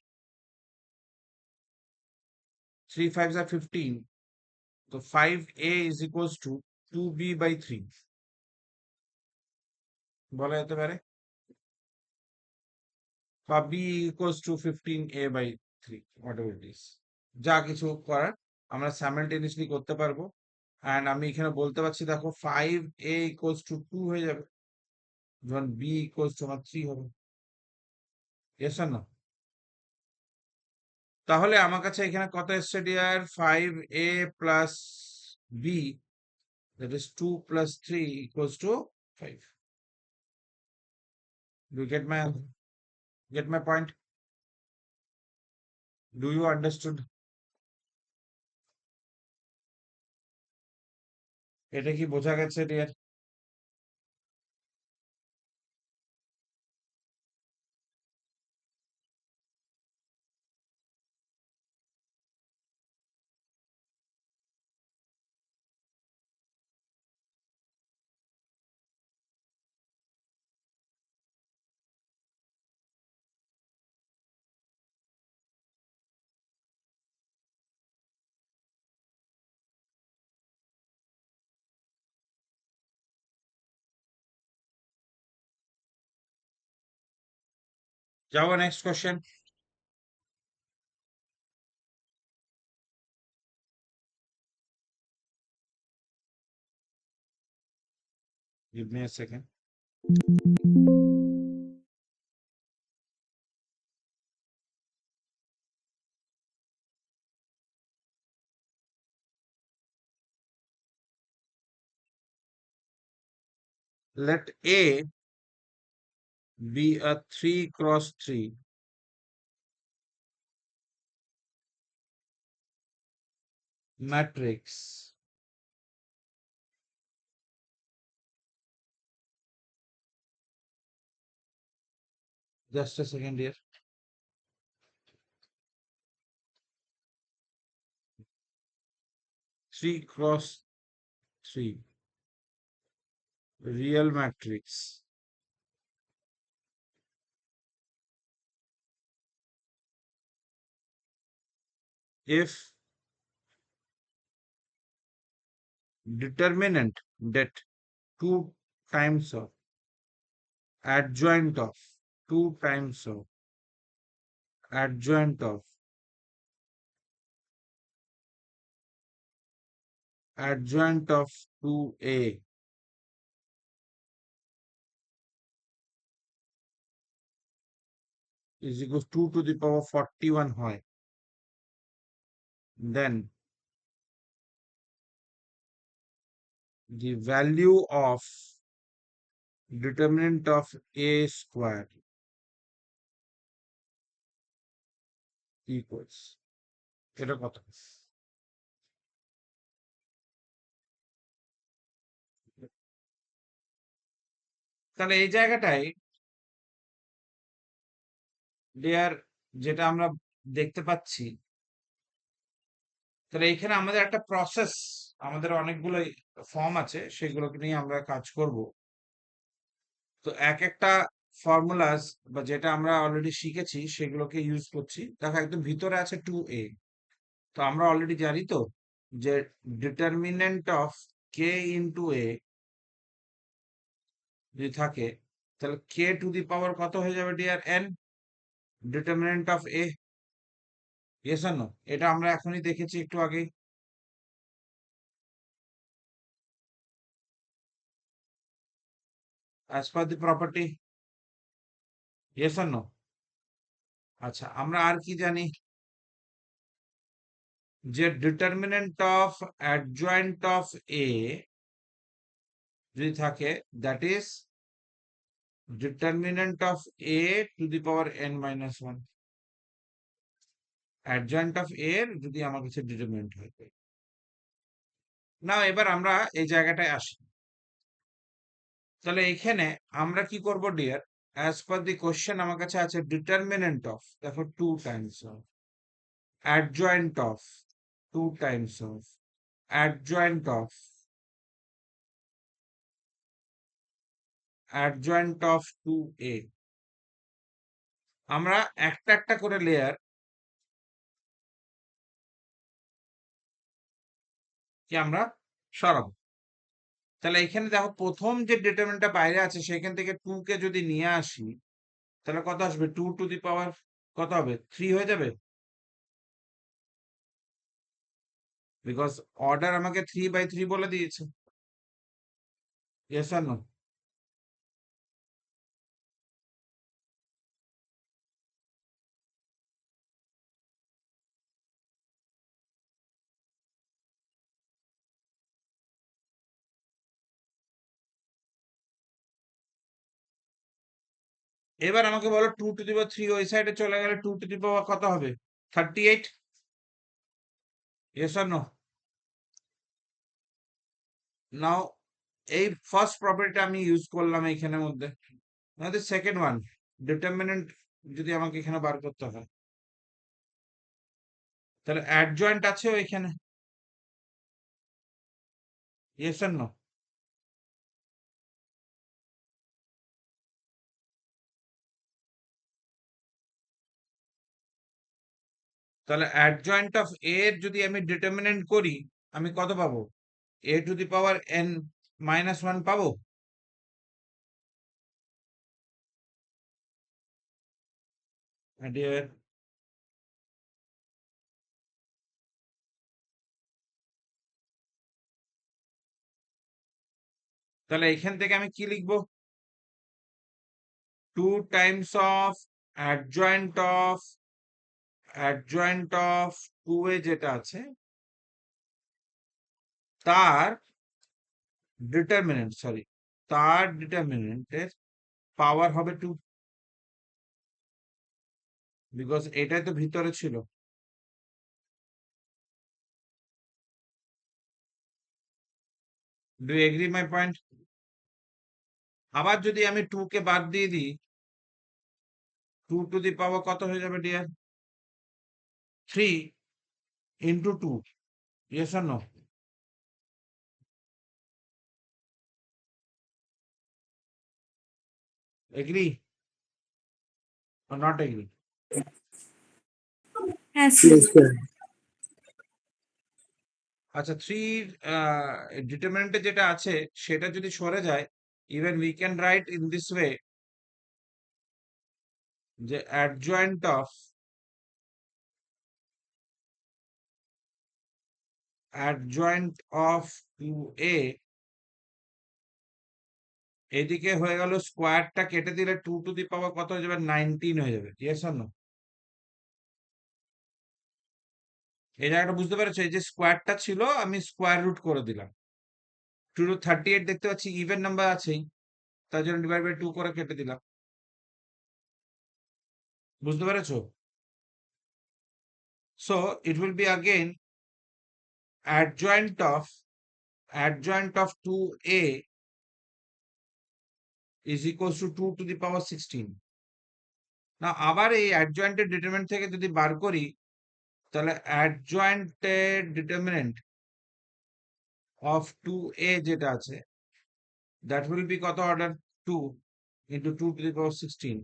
3 5s are 15, তো 5A is equals to 2B by 3 বলা যেতে পারে, বা B equals to 15A by 3, whatever it is, যা কিছু করার আমরা simultaneously করতে পারবো। and আমি এখানে বলতে পারছি দেখো 5A equals to 2 হয়ে যাবে, যখন B equals to আমার 3 হবে। yes or no? তাহলে আমার কাছে এখানে কত এসছে deer? 5A plus B, that is 2 plus 3 equals to 5. Do you get my point? Do you understood? এটা কি বোঝা গেছে ডিয়ার? যাবো next question. Give me a second. Let A be a 3 cross 3 matrix just a second here. Three cross three real matrix if determinant that 2 times of adjoint of 2 times of adjoint of adjoint of 2A is equals 2 to the power 41 হয়, then the value of determinant of A square equals এটা কত? তাহলে এই জায়গাটায় ডিয়ার যেটা আমরা দেখতে পাচ্ছি, তাহলে এখানে আমাদের একটা প্রসেস, আমাদের অনেকগুলো ফর্ম আছে, সেগুলোকে নিয়ে আমরা কাজ করব। তো এক একটা ফর্মুলাস বা যেটা আমরা অলরেডি শিখেছি সেগুলোকে ইউজ করছি। দেখো একদম ভিতরে আছে 2A, তো আমরা অলরেডি জানি তো যে ডিটারমিনেন্ট অফ কে ইন্টু এ যদি থাকে, তাহলে কে টু দি পাওয়ার কত হয়ে যাবে dear? N, determinant of A. Yes or no? এটা আমরা এখনই দেখেছি একটু আগেই। as per the property, yes or no? আচ্ছা, আমরা আর কি জানি? যে determinant of adjoint of A যদি থাকে, that is determinant of A to the power n minus one. Adjoint of A এর যদি আমার কাছে ডিটারমিনেন্ট হয়। না, এবার আমরা এই জায়গাটায় আসি। তাহলে এখানে আমরা কি করব dear? As per the question আমার কাছে আছে ডিটারমিনেন্ট অফ, দেখো 2 times of adjoint of, 2 times of adjoint of, adjoint of 2a। আমরা একটা একটা করে লেয়ার কি আমরা সরাবো। তাহলে এখানে দেখো প্রথম যে ডিটারমিনেন্টটা বাইরে আছে সেখান থেকে 2 কে যদি নিয়ে আসি, তাহলে কত আসবে? 2 টু দি পাওয়ার কত হবে? 3 হয়ে যাবে, বিকজ অর্ডার আমাকে 3/3 বলে দিয়েছে। Yes or no? এবার আমাকে বলো 2 টু দি পাওয়ার 3 ওই সাইডে চলে গেলে 2 টু দি পাওয়ার কত হবে? 38। Yes or no? নাও এই ফার্স্ট প্রপার্টিটা আমি ইউজ করলাম এইখানের মধ্যে। আমাদের সেকেন্ড ওয়ান, ডিটারমিনেন্ট যদি আমাকে এখানে বার করতে হয়, তাহলে অ্যাডজয়েন্ট আছে ওইখানে। Yes or no? তাহলে অ্যাডজয়েন্ট অফ এ এর যদি আমি ডিটারমিনেন্ট করি, আমি কত পাবো? A to the power n minus one পাবো। Dear, তাহলে এখান থেকে আমি কি লিখবো? 2 times of adjoint of 2a যেটা আছে তার ডিটারমিনেন্টের পাওয়ার হবে 2, বিকজ এটাই তো ভিতরে ছিল। Do you agree my point? আবার যদি আমি 2 কে বাদ দিয়ে দিই, 2 টু দি পাওয়ার কত হয়ে যাবে dear? 3 into 2। Yes or no? Agree or not agree? Yes, sir. Yes, sir. আচ্ছা, 3 ডিটারমিনেন্টে যেটা আছে সেটা যদি সরে যায়, even we can write in this way যে অ্যাডজয়েন্ট অফ 2a এদিকে হয়ে গেল, স্কোয়ারটা কেটে দিলে 2 টু দি পাওয়ার কত হয়ে যাবে? 19 হয়ে যাবে। Yes or no? এই জায়গাটা বুঝতে পেরেছো? এই যে স্কোয়ারটা ছিল আমি স্কোয়ার রুট করে দিলাম। 2 টু 38 দেখতে পাচ্ছি ইভেন নাম্বার আছেই, তার জন্য ডিভাইড বাই 2 করে কেটে দিলাম। বুঝতে পেরেছো? So it will be again adjoint of 2a is equals to 2 to the power 16। না, আবার এই অ্যাডজয়েন্টের ডিটারমিনেন্ট থেকে যদি বার করি, তাহলে অ্যাডজয়েন্টের ডিটারমিনেন্ট অফ 2a যেটা আছে দ্যাট উইল বি কত order? 2 into 2 to the power 16।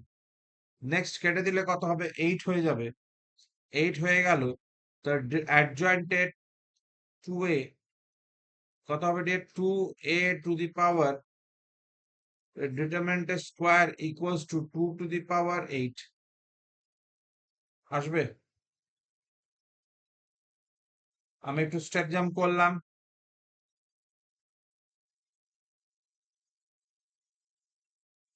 Next কেটে দিলে কত হবে? 8 হয়ে যাবে। 8 হয়ে গেল, তার অ্যাডজয়েন্টের 2a কত হবে? 2a to the power determinant square equals to 2 to the power 8 আসবে। আমি একটু স্টেপ জাম্প করলাম।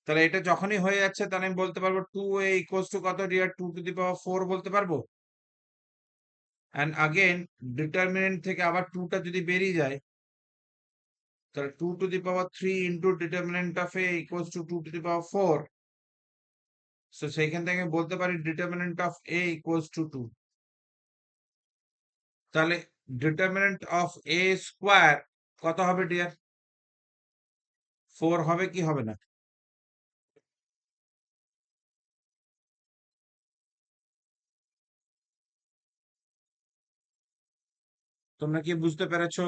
তাহলে এটা যখনই হয়ে যাচ্ছে তাহলে আমি বলতে পারবো 2a ইকুয়ালস টু কত ডিয়ার 2 টু দি পাওয়ার 4 বলতে পারবো। অ্যান্ড আগেন ডিটারমিনেন্ট থেকে আবার 2টা যদি বেরিয়ে যায় তাহলে 2 to the power 3 into determinant of a equals to 2 to the power 4। So সেইখান থেকে বলতে পারি determinant of a equals to 2। তাহলে ডিটারমিনেন্ট অফ a স্কোয়ার কত হবে ডিয়ার? 4 হবে কি হবে না? তোমরা কি বুঝতে পেরেছো?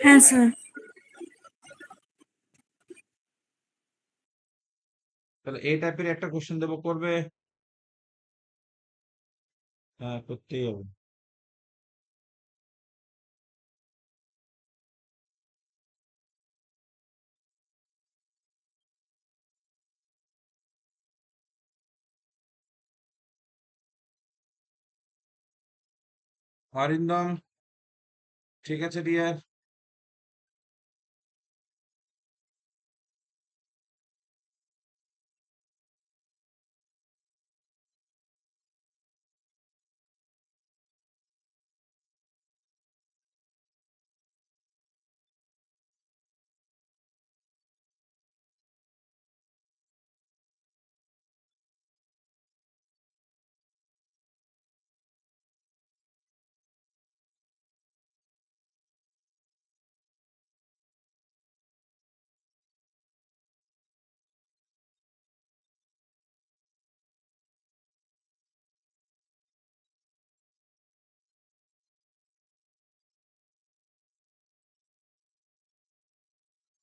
হ্যাঁ স্যার। তাহলে এই টাইপের একটা কোশ্চেন দেবো, করবে? হ্যাঁ, করতেই হবে। অরিন্দম, ঠিক আছে ডিয়ার।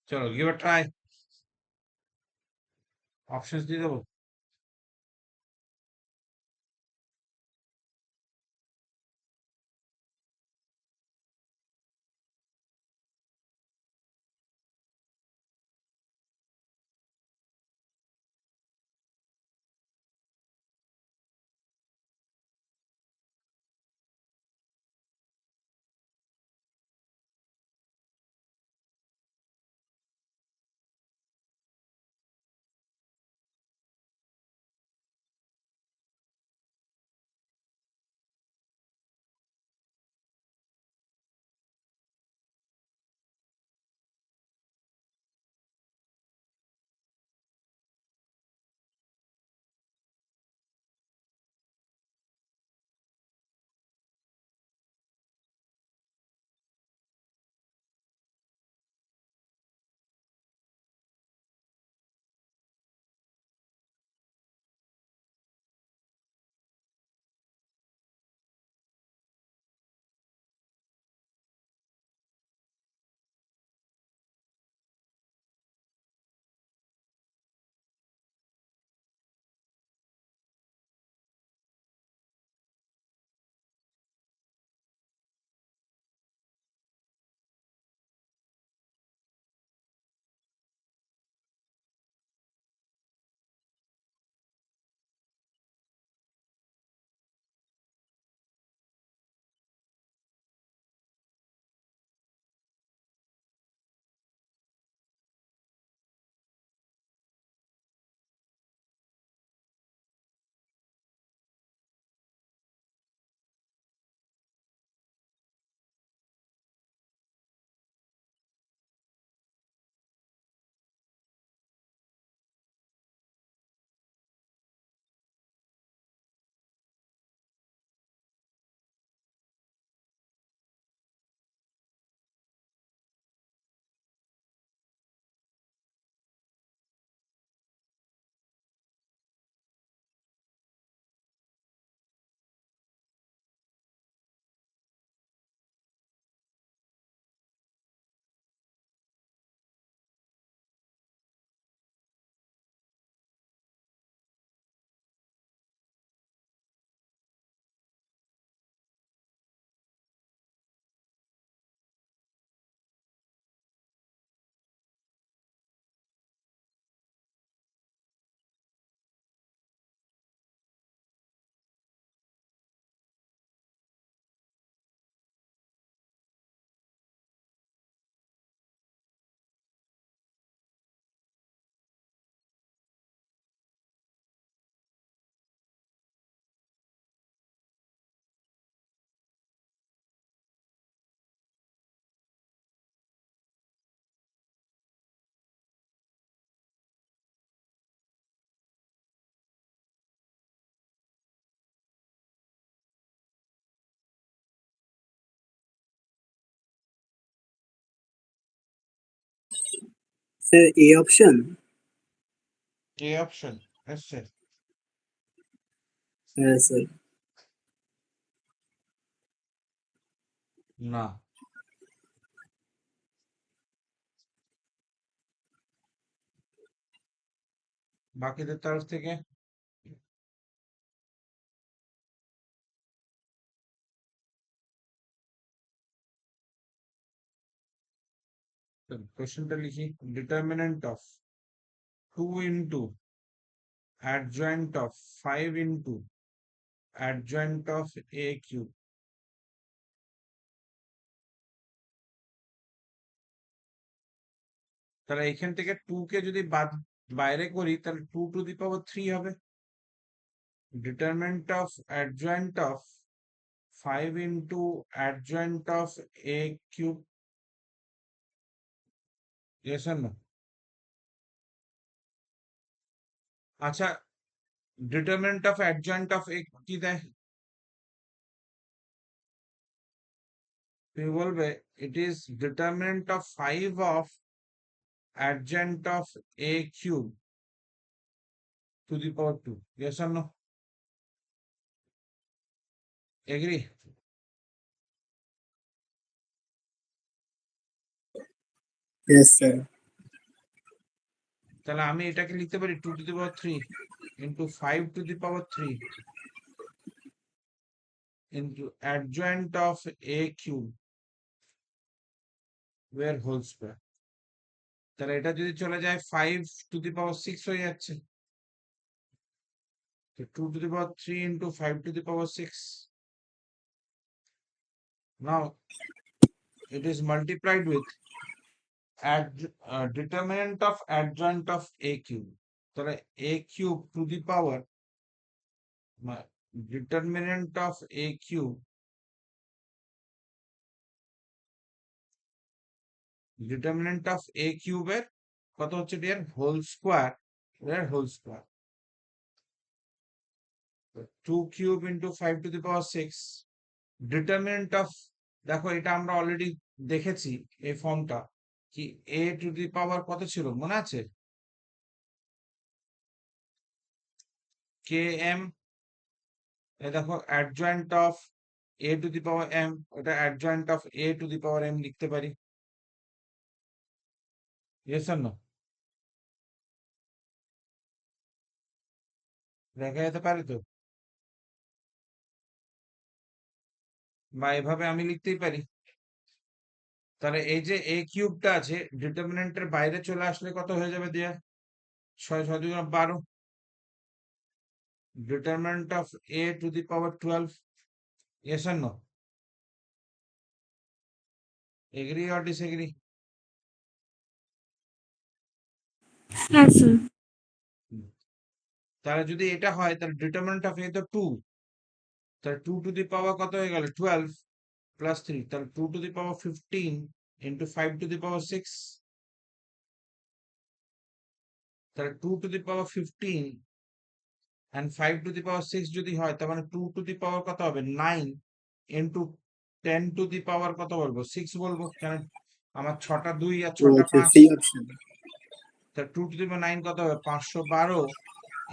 চলো গিভ আ ট্রাই। অপশনস দিয়ে দেবো। Sir, A option. A option. Yes, sir. Yes, sir. না। বাকিদের তরফ থেকে কোশ্চেনটা লিখি, determinant of 2 into adjoint of 5 into adjoint of a cube. তাহলে এখান থেকে 2 কে যদি বাইরে করি তাহলে 2 to the power 3 হবে। Determinant of adjoint of 5 into adjoint of a cube. Yes or no? আচ্ছা, determinant of adjoint of a কি দেয়? তুমি বলবে it is determinant of 5 of adjoint of a cube to the power 2. Yes or no? Agree? Yes, sir. তাহলে আমি এটাকে লিখতে পারি 2 to the power 3 into 5 to the power 3 into adjoint of a cube where whole square. তাহলে এটা যদি চলে যায় 5 to the power 6 হয়ে যাচ্ছে। 2 to the power 3 into 5 to the power 6. Now it is multiplied with determinant of adjoint of a cube. তাহলে a cube to the power determinant of a cube determinant of a কিউবের কত হচ্ছে ডিয়ার? হোল স্কোয়ার, এর whole square. 2 cube into 5 to the power 6। Determinant of, দেখো এটা আমরা অলরেডি দেখেছি এই ফর্মটা, কি a টু দি পাওয়ার কত ছিল মনে আছে? km। এই দেখো adjoint of a to the power m, ওটা adjoint of a to the power m লিখতে পারি। Yes or no? দেখা যেতে পারে তো, বা এভাবে আমি লিখতেই পারি। তাহলে এই যে a কিউবটা আছে ডিটারমিনেন্টের বাইরে চলে আসলে কত হয়ে যাবে দিয়া? 6 6 2 12। Determinant of a to the power 12। Yes or no? Agree or disagree? Yes, sir. তাহলে যদি এটা হয় তাহলে ডিটারমিনেন্ট অফ a তো 2, তাহলে 2 টু দি পাওয়ার কত হয়ে গেল? 12 প্লাস 3, তাহলে 2 to the power 15 into 5 to the power 6। তাহলে 2 to the power 15 and 5 to the power 6 যদি হয় তার মানে 2 to the power কত হবে? 9 into 10 to the power কত বলবো? 6 বলবো, কারণ আমার 6টা 2 আর Oh, 6টা it's a 5। C option. তা 2 to the power 9 কত হবে? 512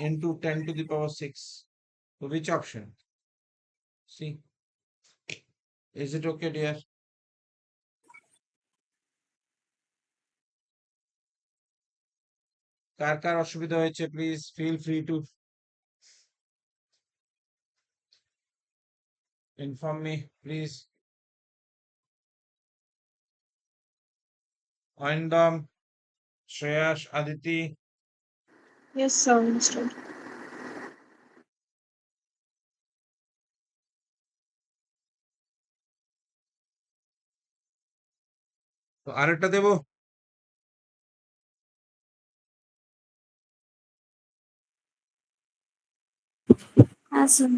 into 10 to the power 6. So which option? See, is it okay, dear? কার কার অসুবিধা হয়েছে please feel free to inform me please. Arindam, Shreyas, Aditi. Yes, sir. Understood. তো আরেকটা দেবো? Yes, sir.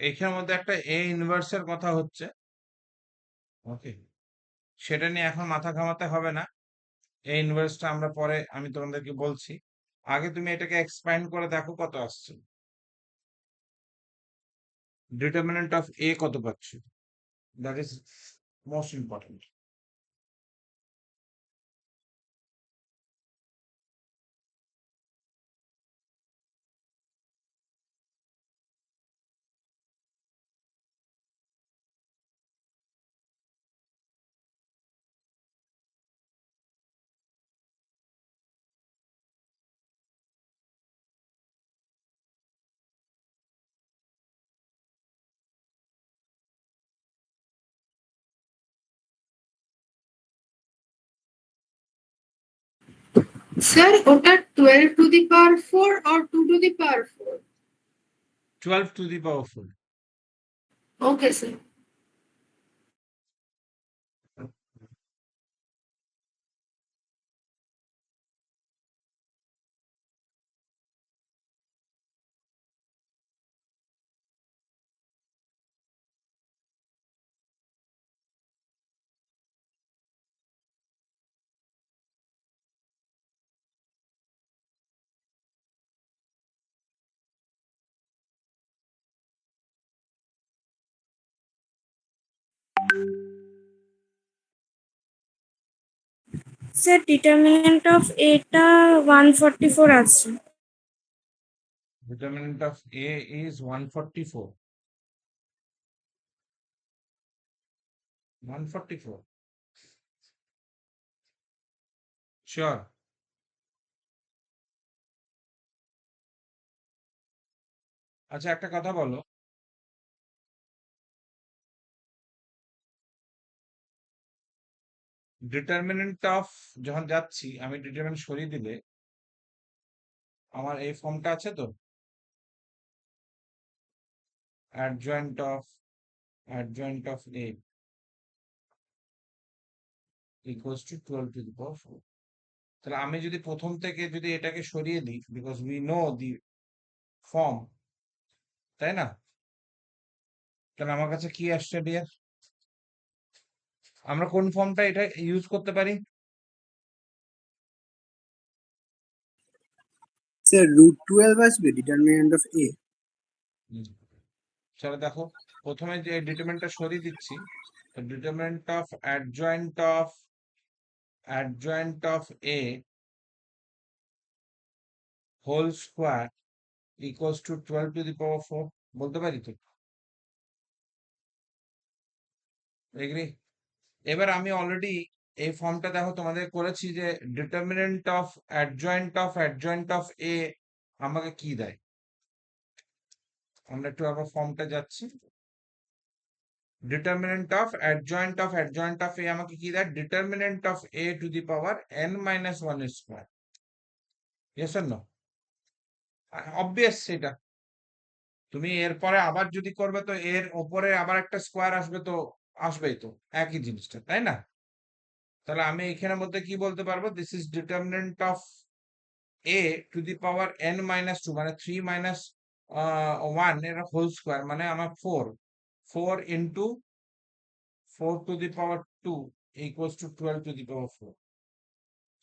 এইখানের মধ্যে একটা এ ইনভার্সের কথা হচ্ছে, ওকে, সেটা নিয়ে এখন মাথা ঘামাতে হবে না। এ ইনভার্সটা আমরা পরে আমি তোমাদেরকে বলছি। আগে তুমি এটাকে এক্সপ্যান্ড করে দেখো কত আসছে। ডিটারমিনেন্ট অফ এ কত পাচ্ছি, that is most important. Sir ওটা 12 two the power 4 or 2 to the power 4? 12 two the power 4। Okay sir. Sir determinant of এটা 144 আছে। Determinant of A is 144. 144. Sure. আচ্ছা একটা কথা বলো, ডিটারমিনেন্ট অফ যখন যাচ্ছি আমি ডিটারমিনেন্ট সরিয়ে দিলে আমার এই ফর্মটা আছে তো, adjoint of A equals to 12 to the power 4. তাহলে আমি যদি প্রথম থেকে যদি এটাকে সরিয়ে দিই, because we know the form, তাই না? তাহলে আমার কাছে কি আসছে ডিয়ার? আমরা কোন ফর্মটা এটা ইউজ করতে পারি? স্যার √12 আসবে ডিটারমিনেন্ট অফ এ। চলো দেখো, প্রথমে যে ডিটারমিনেন্টটা সরিয়ে দিচ্ছি, তো determinant of adjoint of A whole square equals to 12 to the power 4 বলতে পারি তো? এগ্রি? এবার আমি অলরেডি এই ফর্মটা দেখো তোমাদের করেছি যে determinant of adjoint of A আমাকে কি দেয়। আমরা একটু আবার ফর্মটা যাচ্ছি। Determinant of adjoint of A আমাকে কি দেয়? Determinant of A to the power n-1 square. Yes or no? Obvious সেটা। তুমি এরপরে আবার যদি করবে তো এর উপরে আবার একটা স্কোয়ার আসবে, তো আসবেই তো একই জিনিসটা, তাই না? তাহলে আমি এখানের মধ্যে কি বলতে পারবো? This is determinant of A to the power n-2, মানে 3 মাইনাস 1 এর হোল স্কোয়ার, মানে আমার 4 into 4 to the power 2 equals to 12 to the power 4.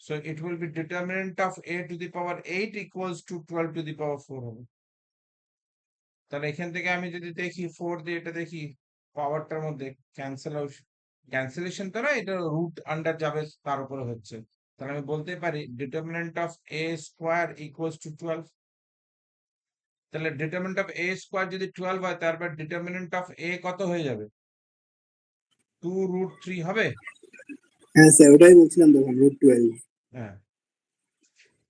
So it will be determinant of A to the power 8 equals to 12 to the power 4 হবে। তাহলে এখান থেকে আমি যদি দেখি 4 দিয়ে এটা দেখি, পাওয়ারটার মধ্যে ক্যান্সেলেশন তো না, এটা রুট আন্ডার যাবে তার উপরে হচ্ছে। তাহলে আমি বলতে পারি determinant of A square equals two 12। তাহলে ডিটারমিনেন্ট অফ A স্কোয়ার যদি 12 হয়, তারপর ডিটারমিনেন্ট অফ A কত হয়ে যাবে? 2√3 হবে। হ্যাঁ স্যার, ওটাই বলছিলাম তখন √12। হ্যাঁ,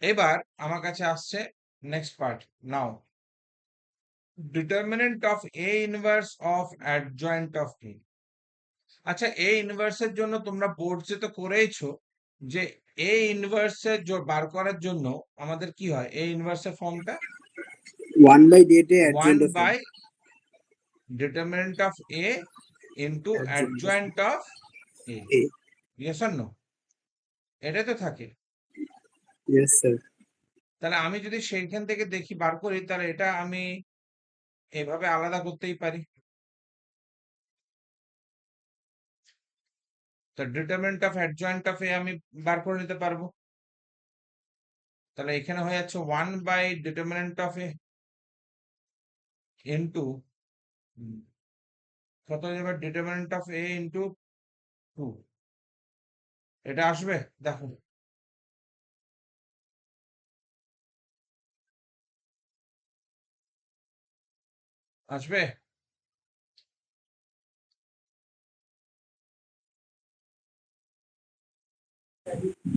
এবার আমার কাছে আসছে next part. Now determinant of A inverse of adjoint of A। আচ্ছা, A ইনভার্সের জন্য তোমরা বোর্ডে তো করেইছো যে A ইনভার্সের বার করার জন্য আমাদের কি হয়? A ইনভার্সের ফর্মটা 1/data 1 adjoint of by determinant of A into adjoint of A। A। Yes or no? এটাই তো থাকে। Yes sir. তাহলে আমি যদি সেইখান থেকে দেখি বার করি, তাহলে এটা আমি এভাবে আলাদা করতেই পারি। তো ডিটারমিনেন্ট অফ অ্যাডজয়েন্ট অফ এ আমি বার করে নিতে পারবো। তাহলে এখানে হয়ে যাচ্ছে 1 by determinant of A into কত হয়ে যাবে ডিটারমিনেন্ট অফ এ ইন্টু 2। এটা আসবে দেখো। আসবে?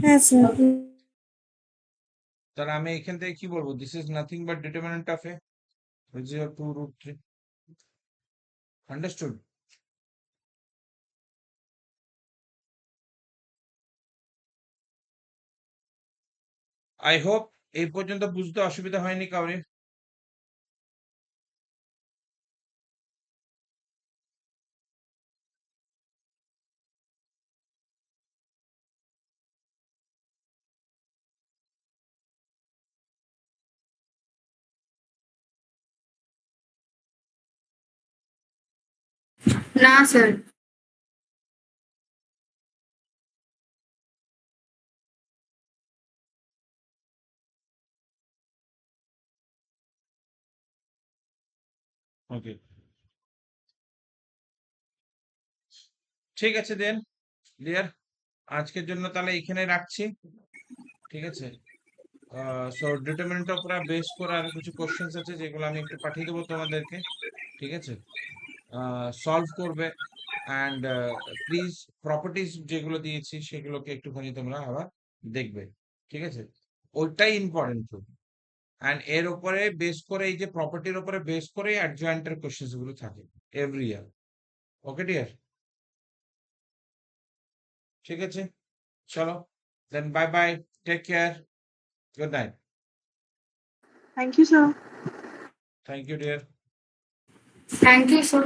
হ্যাঁ স্যার। তাহলে আমি এখান থেকে কি বলবো? This is nothing but determinant of A which is 2 root 3. Understood? I hope এই পর্যন্ত বুঝতে অসুবিধা হয়নি কাউরে। না স্যার। ওকে, ঠিক আছে দেন ক্লিয়ার। আজকের জন্য তাহলে এখানে রাখছি, ঠিক আছে। সো ডিটারমিনেন্ট অফ বেস করে আরো কিছু কোশ্চেন্স আছে যেগুলো আমি একটু পাঠিয়ে দেবো তোমাদেরকে, ঠিক আছে। সলভ করবে অ্যান্ড প্লিজ প্রপার্টিজ যেগুলো দিয়েছি সেগুলোকে একটুখানি তোমরা আবার দেখবে, ঠিক আছে। ওইটাই ইম্পর্টেন্ট। অ্যান্ড এর উপরে বেস করে এই যে প্রপার্টির উপরে বেস করে অ্যাডজয়েন্টের কোশ্চেন্স গুলো থাকে এভরি ইয়ার। ওকে ডিয়ার, ঠিক আছে, চলো then, bye bye, take care, good night. Thank you, sir. Thank you dear. Thank you sir.